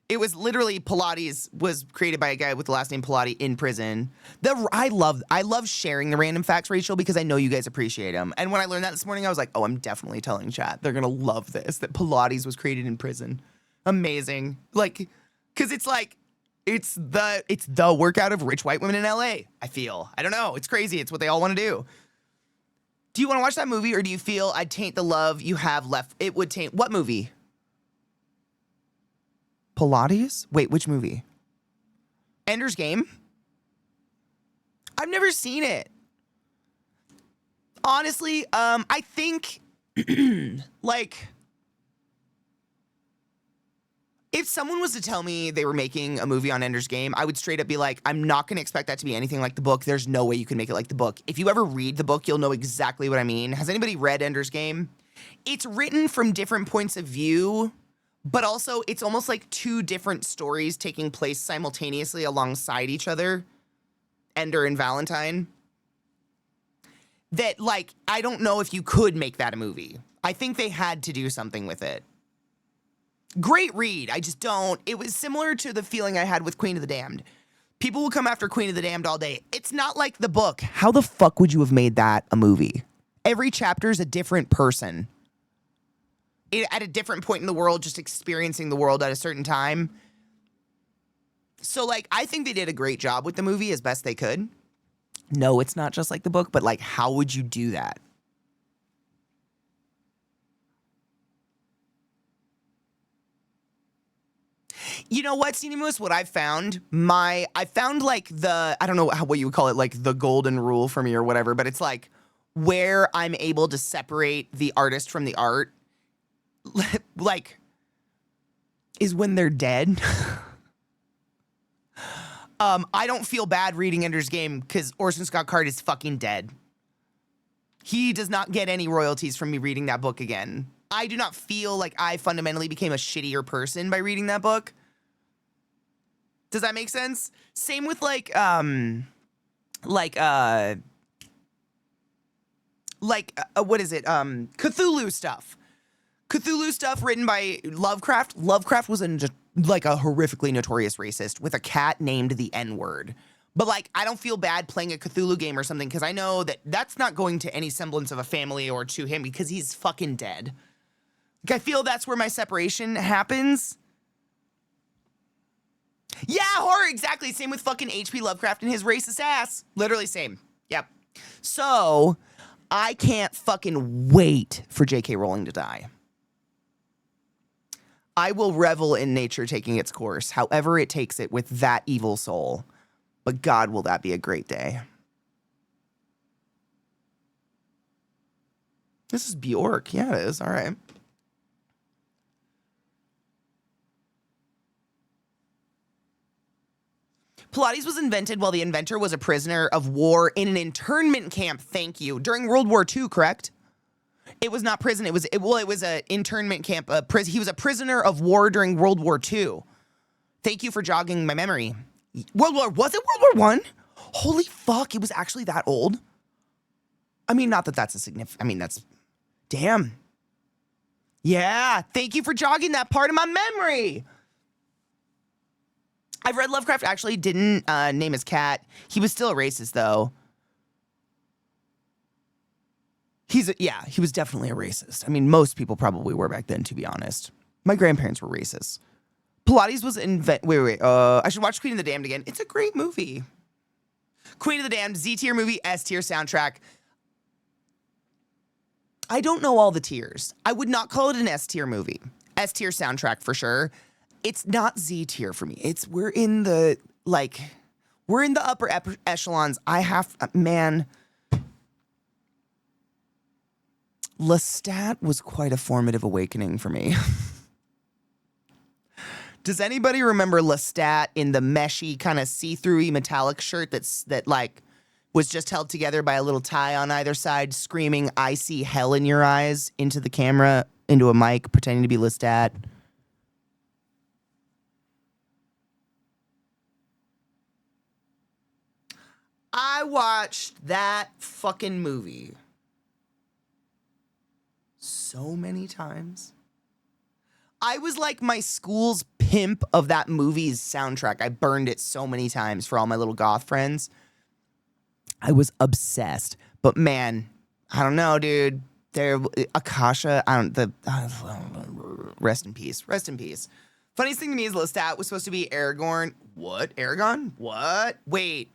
It was literally Pilates was created by a guy with the last name Pilate in prison. I love sharing the random facts, Rachel, because I know you guys appreciate them. And when I learned that this morning, I was like, oh, I'm definitely telling chat. They're going to love this, that Pilates was created in prison. Amazing. Like, because it's like, it's the workout of rich white women in LA, I feel. I don't know. It's crazy. It's what they all want to do. Do you want to watch that movie, or do you feel I'd taint the love you have left? It would taint what movie? Pilates? Wait, which movie? Ender's Game? I've never seen it. Honestly, I think, like, if someone was to tell me they were making a movie on Ender's Game, I would straight up be like, I'm not going to expect that to be anything like the book. There's no way you can make it like the book. If you ever read the book, you'll know exactly what I mean. Has anybody read Ender's Game? It's written from different points of view, but also it's almost like two different stories taking place simultaneously alongside each other, Ender and Valentine. That, like, I don't know if you could make that a movie. I think they had to do something with it. Great read. I just don't. It was similar to the feeling I had with Queen of the Damned. People will come after Queen of the Damned all day. It's not like the book. How the fuck would you have made that a movie? Every chapter is a different person. At a different point in the world, just experiencing the world at a certain time. So, like, I think they did a great job with the movie as best they could. No, it's not just like the book, but, like, how would you do that? You know what, Cinemus? What I've found, I found like I don't know what you would call it, like the golden rule for me or whatever, but it's like where I'm able to separate the artist from the art, like, is when they're dead. I don't feel bad reading Ender's Game because Orson Scott Card is fucking dead. He does not get any royalties from me reading that book again. I do not feel like I fundamentally became a shittier person by reading that book. Does that make sense? Same with like what is it? Cthulhu stuff. Cthulhu stuff written by Lovecraft. Lovecraft was like a horrifically notorious racist with a cat named the N-word. But, like, I don't feel bad playing a Cthulhu game or something because I know that that's not going to any semblance of a family or to him because he's fucking dead. Like, I feel that's where my separation happens. Yeah, horror, exactly. Same with fucking H.P. Lovecraft and his racist ass. Literally same. Yep. So, I can't fucking wait for J.K. Rowling to die. I will revel in nature taking its course, however it takes it with that evil soul. But God, will that be a great day. This is Bjork. Yeah, it is. All right. Pilates was invented while the inventor was a prisoner of war in an internment camp, thank you, during World War II, correct? It was not prison. It was an internment camp. He was a prisoner of war during World War II. Thank you for jogging my memory. Was it World War I? Holy fuck, it was actually that old? I mean, not that that's a significant, I mean, that's, damn. Yeah, thank you for jogging that part of my memory. I've read Lovecraft actually didn't name his cat. He was still a racist, though. He was definitely a racist. I mean, most people probably were back then, to be honest. My grandparents were racist. Pilates was I should watch Queen of the Damned again. It's a great movie. Queen of the Damned, Z tier movie, S tier soundtrack. I don't know all the tiers. I would not call it an S tier movie. S tier soundtrack for sure. It's not Z tier for me. We're in the upper echelons. Lestat was quite a formative awakening for me. Does anybody remember Lestat in the meshy kind of see-through metallic shirt that was just held together by a little tie on either side, screaming, "I see hell in your eyes" into the camera, into a mic, pretending to be Lestat? I watched that fucking movie so many times. I was like my school's pimp of that movie's soundtrack. I burned it so many times for all my little goth friends. I was obsessed. But man, I don't know, dude. Akasha, rest in peace. Rest in peace. Funniest thing to me is Lestat was supposed to be Aragorn. What? Aragon? What? Wait.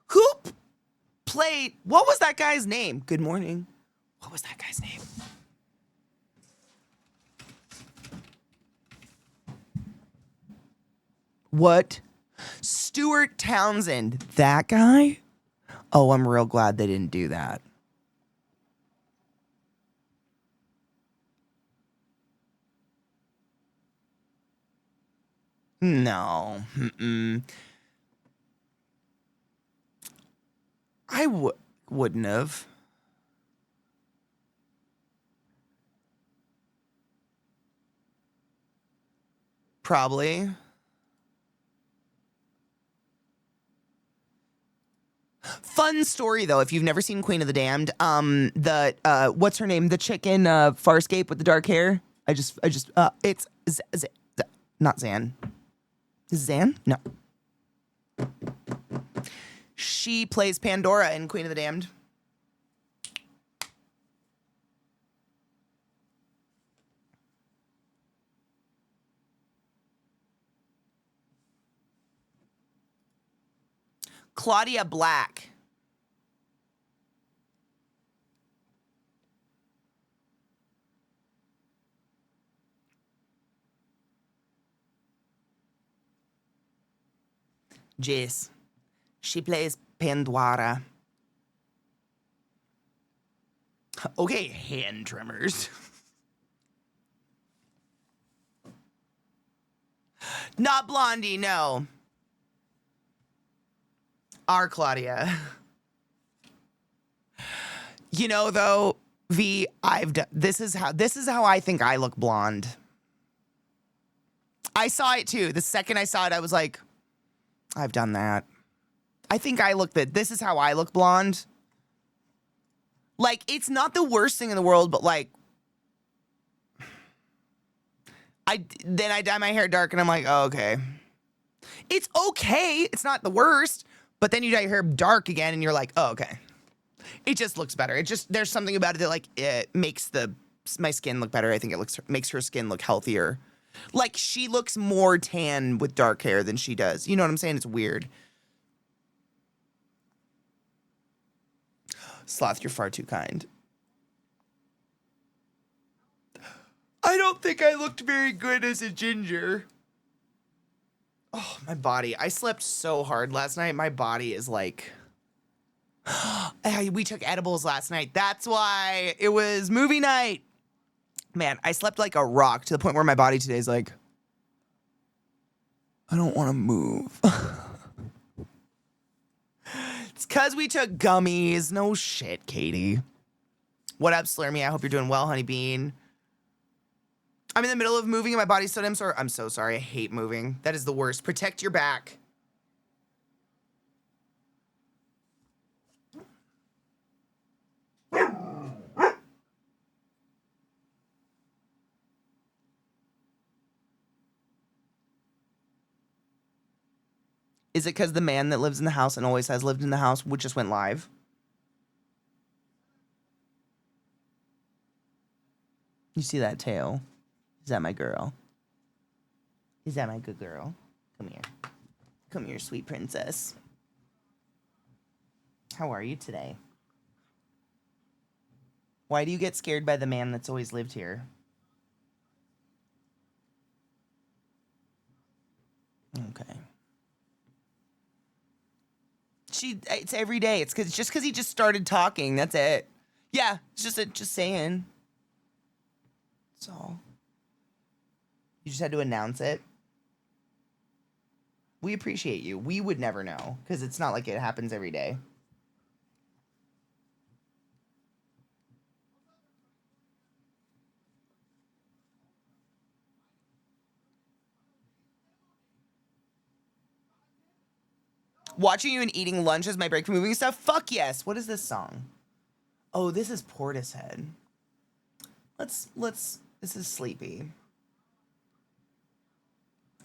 Who played? What was that guy's name? Good morning. What was that guy's name? What? Stuart Townsend. That guy? Oh, I'm real glad they didn't do that. No. I wouldn't have. Probably. Fun story though, if you've never seen Queen of the Damned, what's her name? The chick in Farscape with the dark hair. It's not Zan. Is it Zan? No. She plays Pandora in Queen of the Damned. Claudia Black. Jess. She plays Pandora. Okay, hand tremors. Not Blondie, no. Our Claudia. You know, though, this is how I think I look blonde. I saw it too. The second I saw it, I was like, I've done that. I think this is how I look blonde. Like, it's not the worst thing in the world, but like, I dye my hair dark and I'm like, oh, okay. It's okay. It's not the worst. But then you dye your hair dark again and you're like, oh, okay. It just looks better. There's something about it that like, it makes my skin look better. I think it makes her skin look healthier. Like, she looks more tan with dark hair than she does. You know what I'm saying? It's weird. Sloth, you're far too kind. I don't think I looked very good as a ginger. Oh, my body. I slept so hard last night. My body is like... We took edibles last night. That's why it was movie night. Man, I slept like a rock to the point where my body today is like, I don't want to move. Because we took gummies. No shit, Katie. What up, Slurmy? I hope you're doing well, Honey Bean. I'm in the middle of moving and my body's so damn sore. I'm so sorry. I hate moving. That is the worst. Protect your back. Is it because the man that lives in the house and always has lived in the house just went live? You see that tail? Is that my girl? Is that my good girl? Come here. Come here, sweet princess. How are you today? Why do you get scared by the man that's always lived here? Okay. It's every day. It's just because he just started talking. That's it. Yeah, it's just saying. That's all. You just had to announce it. We appreciate you. We would never know because it's not like it happens every day. Watching you and eating lunch as my break from moving stuff? Fuck yes. What is this song? Oh, this is Portishead. This is sleepy.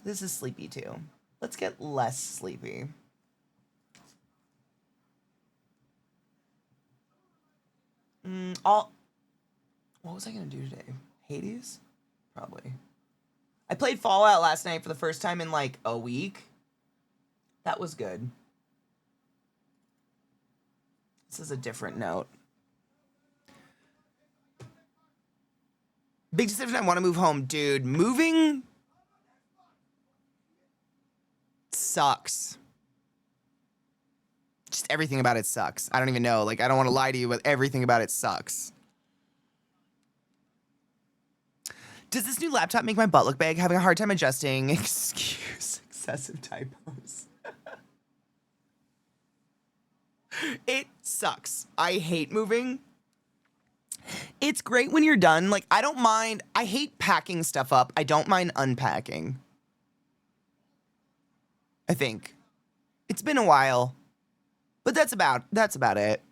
This is sleepy too. Let's get less sleepy. What was I gonna do today? Hades? Probably. I played Fallout last night for the first time in like a week. That was good. This is a different note. Big decision. I want to move home. Dude, moving sucks. Just everything about it sucks. I don't even know. Like, I don't want to lie to you, but everything about it sucks. Does this new laptop make my butt look big? Having a hard time adjusting. Excuse excessive typos. It sucks. I hate moving. It's great when you're done. Like, I don't mind. I hate packing stuff up. I don't mind unpacking. I think. It's been a while. But that's about it.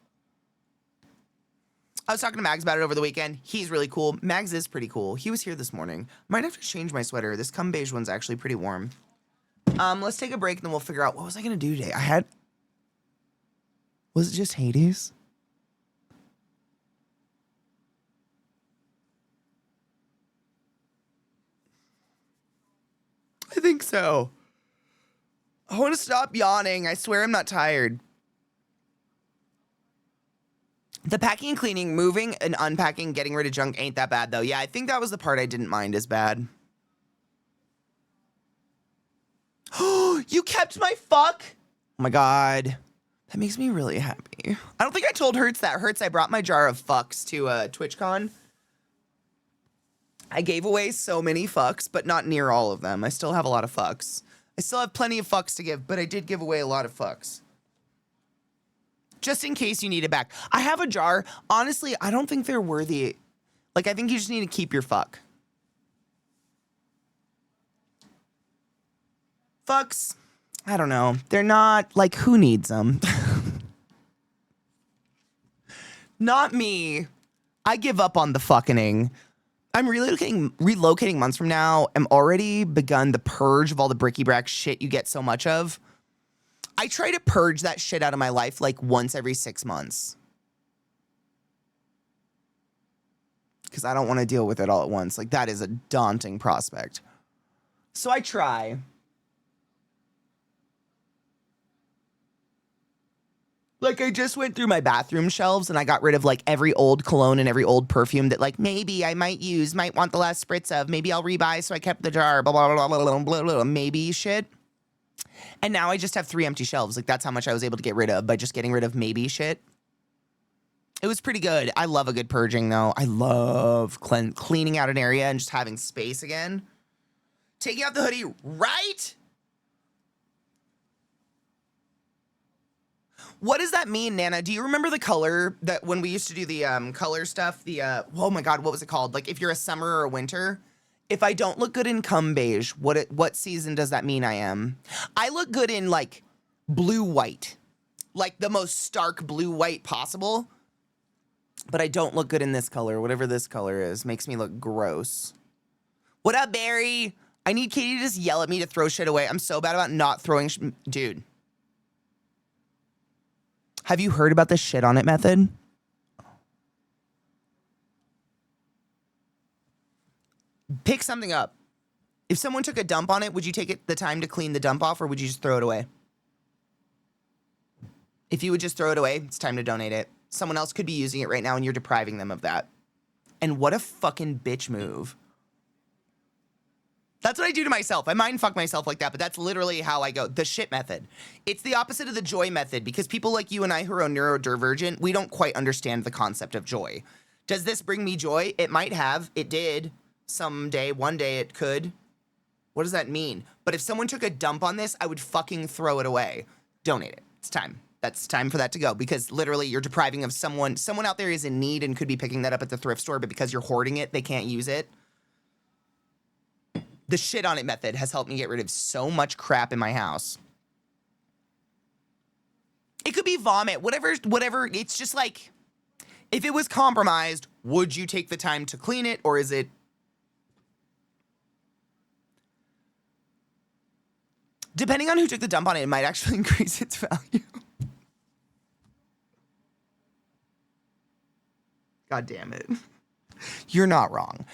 I was talking to Mags about it over the weekend. He's really cool. Mags is pretty cool. He was here this morning. Might have to change my sweater. This cum beige one's actually pretty warm. Let's take a break and then we'll figure out what was I gonna do today. Was it just Hades? I think so. I want to stop yawning. I swear I'm not tired. The packing and cleaning, moving and unpacking, getting rid of junk ain't that bad, though. Yeah, I think that was the part I didn't mind as bad. Oh, you kept my fuck? Oh my God. That makes me really happy. I don't think I told Hertz that. Hertz, I brought my jar of fucks to TwitchCon. I gave away so many fucks, but not near all of them. I still have a lot of fucks. I still have plenty of fucks to give, but I did give away a lot of fucks. Just in case you need it back. I have a jar. Honestly, I don't think they're worthy. Like, I think you just need to keep your fuck. Fucks, I don't know. They're not, like, who needs them? Not me. I give up on the fucking. I'm relocating months from now. I'm already begun the purge of all the bricky-brack shit you get so much of. I try to purge that shit out of my life like once every 6 months. Because I don't want to deal with it all at once. Like, that is a daunting prospect. So I try. Like, I just went through my bathroom shelves and I got rid of, like, every old cologne and every old perfume that, like, maybe I might want the last spritz of. Maybe I'll rebuy, so I kept the jar, blah, blah, blah, blah, blah, blah, blah, maybe shit. And now I just have 3 empty shelves. Like, that's how much I was able to get rid of by just getting rid of maybe shit. It was pretty good. I love a good purging, though. I love cleaning out an area and just having space again. Taking out the hoodie, right? What does that mean, Nana? Do you remember the color that when we used to do the color stuff? Oh my God, what was it called? Like if you're a summer or a winter. If I don't look good in cum beige, what season does that mean I am? I look good in like blue white, like the most stark blue white possible. But I don't look good in this color, whatever this color is. Makes me look gross. What up, Barry? I need Katie to just yell at me to throw shit away. I'm so bad about not throwing dude. Have you heard about the shit on it method? Pick something up. If someone took a dump on it, would you take the time to clean the dump off, or would you just throw it away? If you would just throw it away, it's time to donate it. Someone else could be using it right now, and you're depriving them of that. And what a fucking bitch move. That's what I do to myself. I mind fuck myself like that, but that's literally how I go. The shit method. It's the opposite of the joy method, because people like you and I who are neurodivergent, we don't quite understand the concept of joy. Does this bring me joy? It might have. It did. Someday, one day it could. What does that mean? But if someone took a dump on this, I would fucking throw it away. Donate it. It's time. That's time for that to go, because literally you're depriving of someone out there is in need and could be picking that up at the thrift store, but because you're hoarding it, they can't use it. The shit on it method has helped me get rid of so much crap in my house. It could be vomit, whatever. It's just like, if it was compromised, would you take the time to clean it, or is it? Depending on who took the dump on it, it might actually increase its value. God damn it. You're not wrong.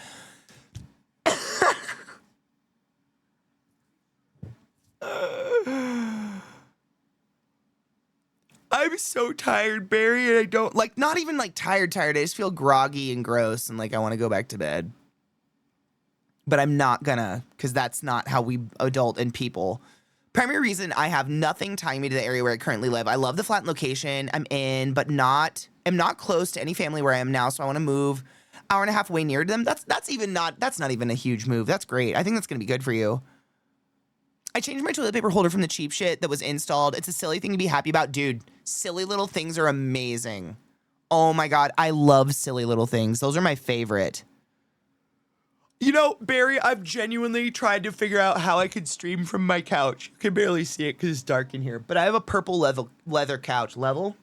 I'm so tired, Barry, and I don't, like, not even, like, tired. I just feel groggy and gross, and, like, I want to go back to bed. But I'm not gonna, because that's not how we adult and people. Primary reason, I have nothing tying me to the area where I currently live. I love the flat location I'm in, but am not close to any family where I am now, so I want to move hour and a half way near to them. That's not even a huge move. That's great. I think that's gonna be good for you. I changed my toilet paper holder from the cheap shit that was installed. It's a silly thing to be happy about. Dude, silly little things are amazing. Oh my God, I love silly little things. Those are my favorite. You know, Barry, I've genuinely tried to figure out how I could stream from my couch. You can barely see it because it's dark in here, but I have a purple leather couch. Level?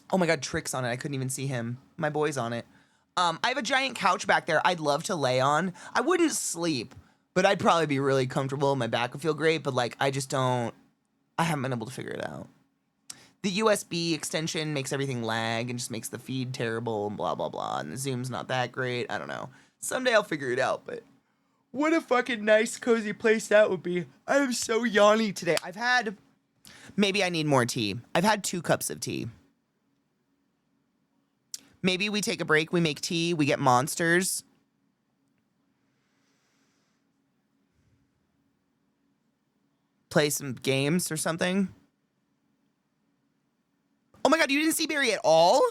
Oh my God, Trick's on it. I couldn't even see him. My boy's on it. I have a giant couch back there I'd love to lay on. I wouldn't sleep, but I'd probably be really comfortable. My back would feel great, but like, I haven't been able to figure it out. The USB extension makes everything lag and just makes the feed terrible and blah, blah, blah. And the zoom's not that great. I don't know. Someday I'll figure it out, but what a fucking nice, cozy place that would be. I am so yawny today. Maybe I need more tea. I've had 2 cups of tea. Maybe we take a break, we make tea, we get monsters. Play some games or something. Oh my God, you didn't see Barry at all?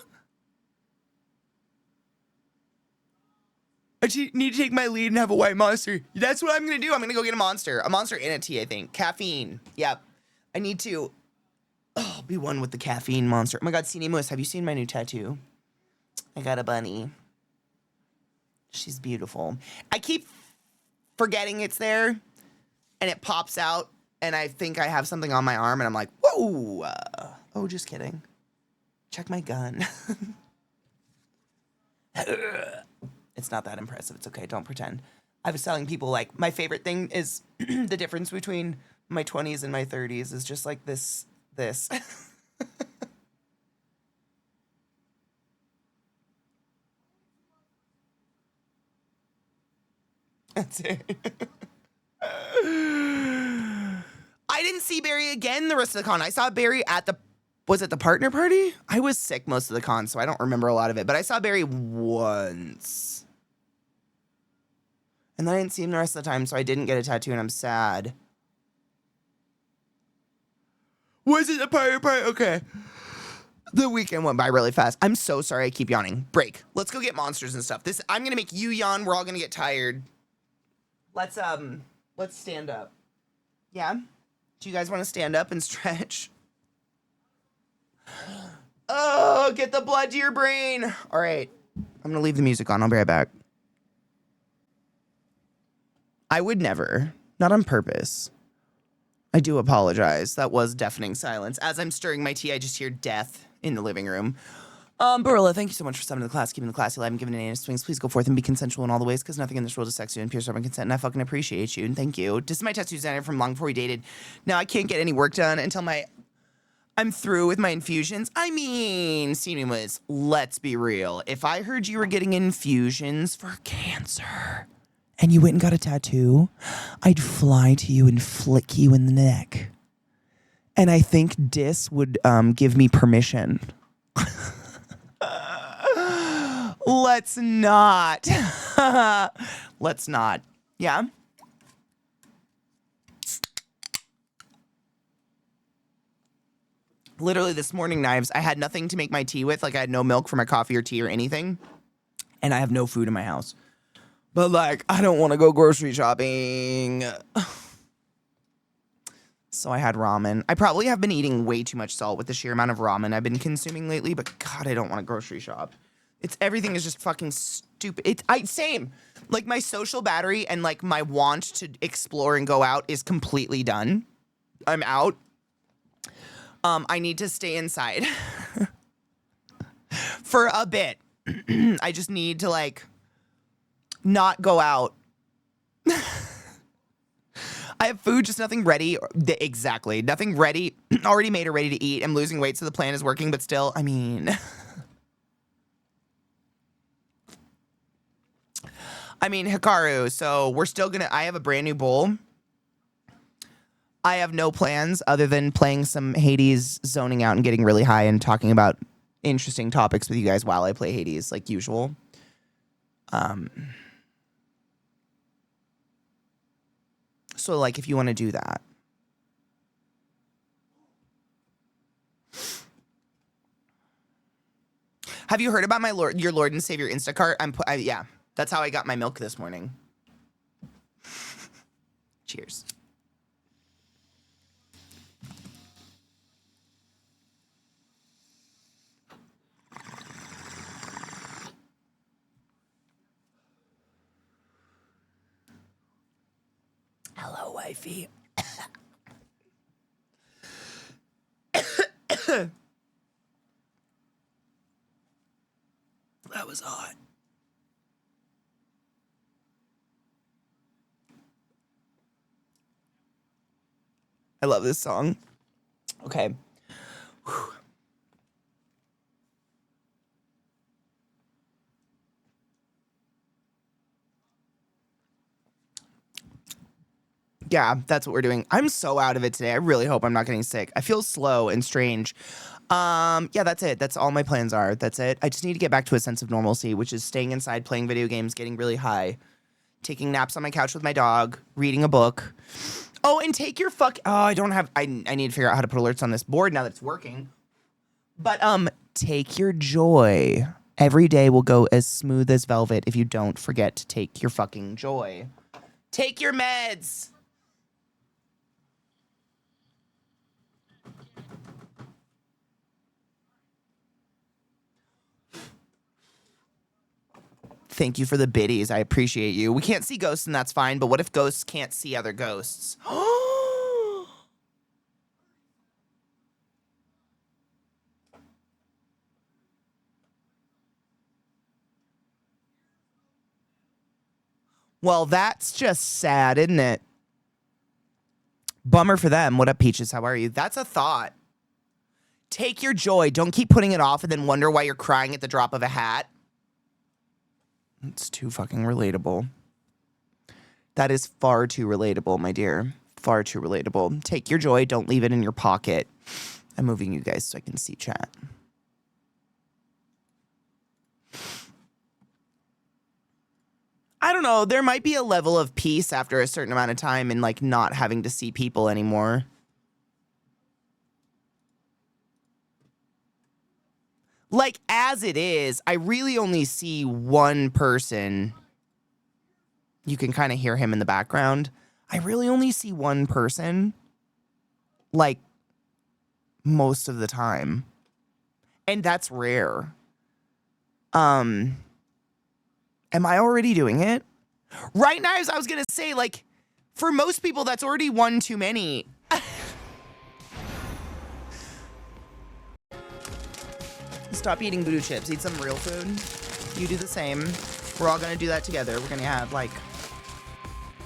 I need to take my lead and have a white monster. That's what I'm going to do. I'm going to go get a monster. A monster and a tea, I think. Caffeine. Yep. I need to be one with the caffeine monster. Oh my God, Cine Moose, have you seen my new tattoo? I got a bunny. She's beautiful. I keep forgetting it's there, and it pops out, and I think I have something on my arm, and I'm like, whoa. Oh, just kidding. Check my gun. It's not that impressive. It's okay. Don't pretend. I was telling people, like, my favorite thing is the difference between my 20s and my 30s is just like this. That's it. I didn't see Barry again the rest of the con. I saw Barry at was it the partner party? I was sick most of the con, so I don't remember a lot of it, but I saw Barry once. And then I didn't see him the rest of the time, so I didn't get a tattoo, and I'm sad. Was it the partner party? Okay. The weekend went by really fast. I'm so sorry I keep yawning. Break. Let's go get monsters and stuff. I'm gonna make you yawn. We're all gonna get tired. Let's stand up. Yeah? Do you guys want to stand up and stretch? Oh, get the blood to your brain. All right. I'm going to leave the music on. I'll be right back. I would never. Not on purpose. I do apologize. That was deafening silence. As I'm stirring my tea, I just hear death in the living room. Barilla, thank you so much for summoning the class, keeping the classy alive, and giving it anus swings. Please go forth and be consensual in all the ways, because nothing in this world is sexy and pure stubborn consent, and I fucking appreciate you, and thank you. This is my tattoo designer from long before we dated. Now I can't get any work done until I'm through with my infusions. I mean, Seamless, let's be real. If I heard you were getting infusions for cancer and you went and got a tattoo, I'd fly to you and flick you in the neck. And I think Dis would give me permission. Let's not. Let's not. Yeah? Literally this morning, Knives, I had nothing to make my tea with. Like, I had no milk for my coffee or tea or anything. And I have no food in my house. But, like, I don't want to go grocery shopping. So I had ramen. I probably have been eating way too much salt with the sheer amount of ramen I've been consuming lately. But, God, I don't want to grocery shop. Everything is just fucking stupid. Same. Like, my social battery and, like, my want to explore and go out is completely done. I'm out. I need to stay inside for a bit. I just need to, like, not go out. I have food, just nothing ready. Exactly. Nothing ready, already made or ready to eat. I'm losing weight, so the plan is working, but still, I mean... Hikaru, so we're still gonna... I have a brand new bowl. I have no plans other than playing some Hades, zoning out and getting really high and talking about interesting topics with you guys while I play Hades, like usual. So, like, if you want to do that. Have you heard about your Lord and Savior Instacart? Yeah, that's how I got my milk this morning. Cheers. Hello, wifey. That was hot. I love this song. Okay. Whew. Yeah, that's what we're doing. I'm so out of it today. I really hope I'm not getting sick. I feel slow and strange. Yeah, that's it. That's all my plans are. That's it. I just need to get back to a sense of normalcy, which is staying inside, playing video games, getting really high, taking naps on my couch with my dog, reading a book. Oh, and take your I need to figure out how to put alerts on this board now that it's working. But, take your joy. Every day will go as smooth as velvet if you don't forget to take your fucking joy. Take your meds. Thank you for the biddies. I appreciate you. We can't see ghosts, and that's fine, but what if ghosts can't see other ghosts? Well, that's just sad, isn't it? Bummer for them. What up, Peaches? How are you? That's a thought. Take your joy. Don't keep putting it off and then wonder why you're crying at the drop of a hat. It's too fucking relatable. That is far too relatable, my dear. Far too relatable. Take your joy. Don't leave it in your pocket. I'm moving you guys so I can see chat. I don't know. There might be a level of peace after a certain amount of time and, like, not having to see people anymore. Like, as it is, I really only see one person. You can kind of hear him in the background. I really only see one person, like, most of the time. And that's rare. Am I already doing it? Right, Knives, I was going to say, like, for most people, that's already one too many. Stop eating voodoo chips. Eat some real food. You do the same. We're all going to do that together. We're going to have, like,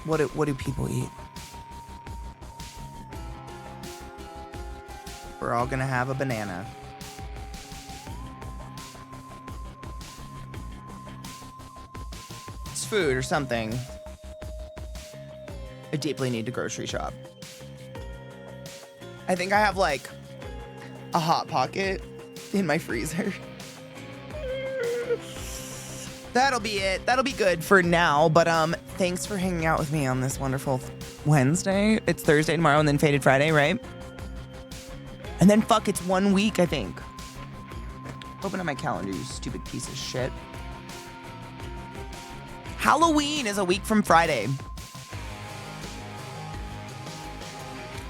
what do people eat? We're all going to have a banana. It's food or something. I deeply need to grocery shop. I think I have, like, a Hot Pocket in my freezer. That'll be it. That'll be good for now. But thanks for hanging out with me on this wonderful Wednesday. It's Thursday tomorrow and then Faded Friday, right? And then fuck, it's 1 week, I think. Open up my calendar, you stupid piece of shit. Halloween is a week from Friday.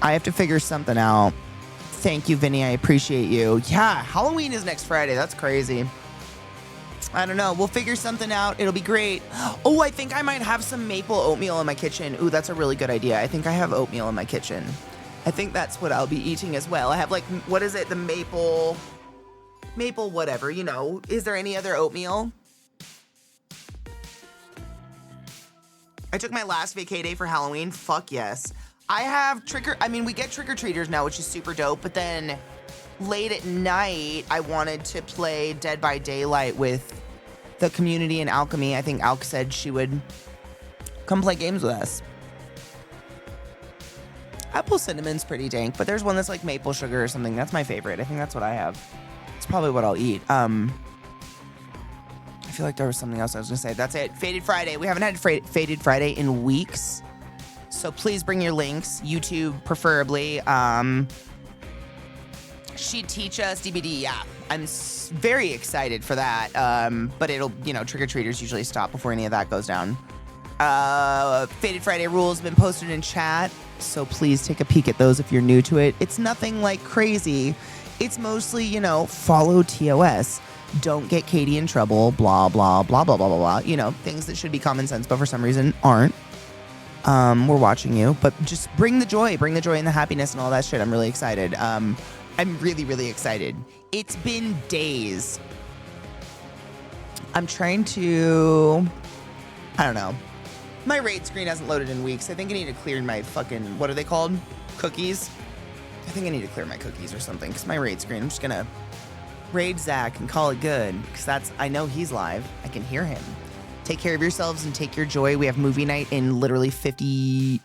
I have to figure something out. Thank you, Vinny. I appreciate you. Yeah, Halloween is next Friday. That's crazy. I don't know. We'll figure something out. It'll be great. Oh, I think I might have some maple oatmeal in my kitchen. Ooh, that's a really good idea. I think I have oatmeal in my kitchen. I think that's what I'll be eating as well. I have, like, what is it? The maple whatever, you know. Is there any other oatmeal? I took my last vacay day for Halloween. Fuck yes. I have we get trick-or-treaters now, which is super dope. But then late at night, I wanted to play Dead by Daylight with the community in Alchemy. I think Alk said she would come play games with us. Apple cinnamon's pretty dank, but there's one that's like maple sugar or something. That's my favorite. I think that's what I have. It's probably what I'll eat. I feel like there was something else I was gonna say. That's it. Faded Friday. We haven't had Faded Friday in weeks. So please bring your links, YouTube preferably. She'd teach us DBD, yeah. I'm very excited for that. But it'll, trick-or-treaters usually stop before any of that goes down. Faded Friday rules have been posted in chat, so please take a peek at those if you're new to it. It's nothing like crazy. It's mostly, follow TOS. Don't get Katie in trouble, blah, blah, blah, blah, blah, blah, blah. Things that should be common sense, but for some reason aren't. We're watching you, but just bring the joy and the happiness and all that shit. I'm really excited. I'm really, really excited. It's been days. I'm trying to, I don't know. My raid screen hasn't loaded in weeks. I think I need to clear my fucking, what are they called? Cookies? I think I need to clear my cookies or something, because my raid screen, I'm just gonna raid Zach and call it good, because I know he's live. I can hear him. Take care of yourselves and take your joy. We have movie night in literally 50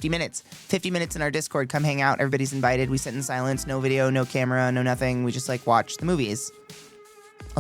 minutes. 50 minutes in our Discord. Come hang out. Everybody's invited. We sit in silence. No video, no camera, no nothing. We just watch the movies.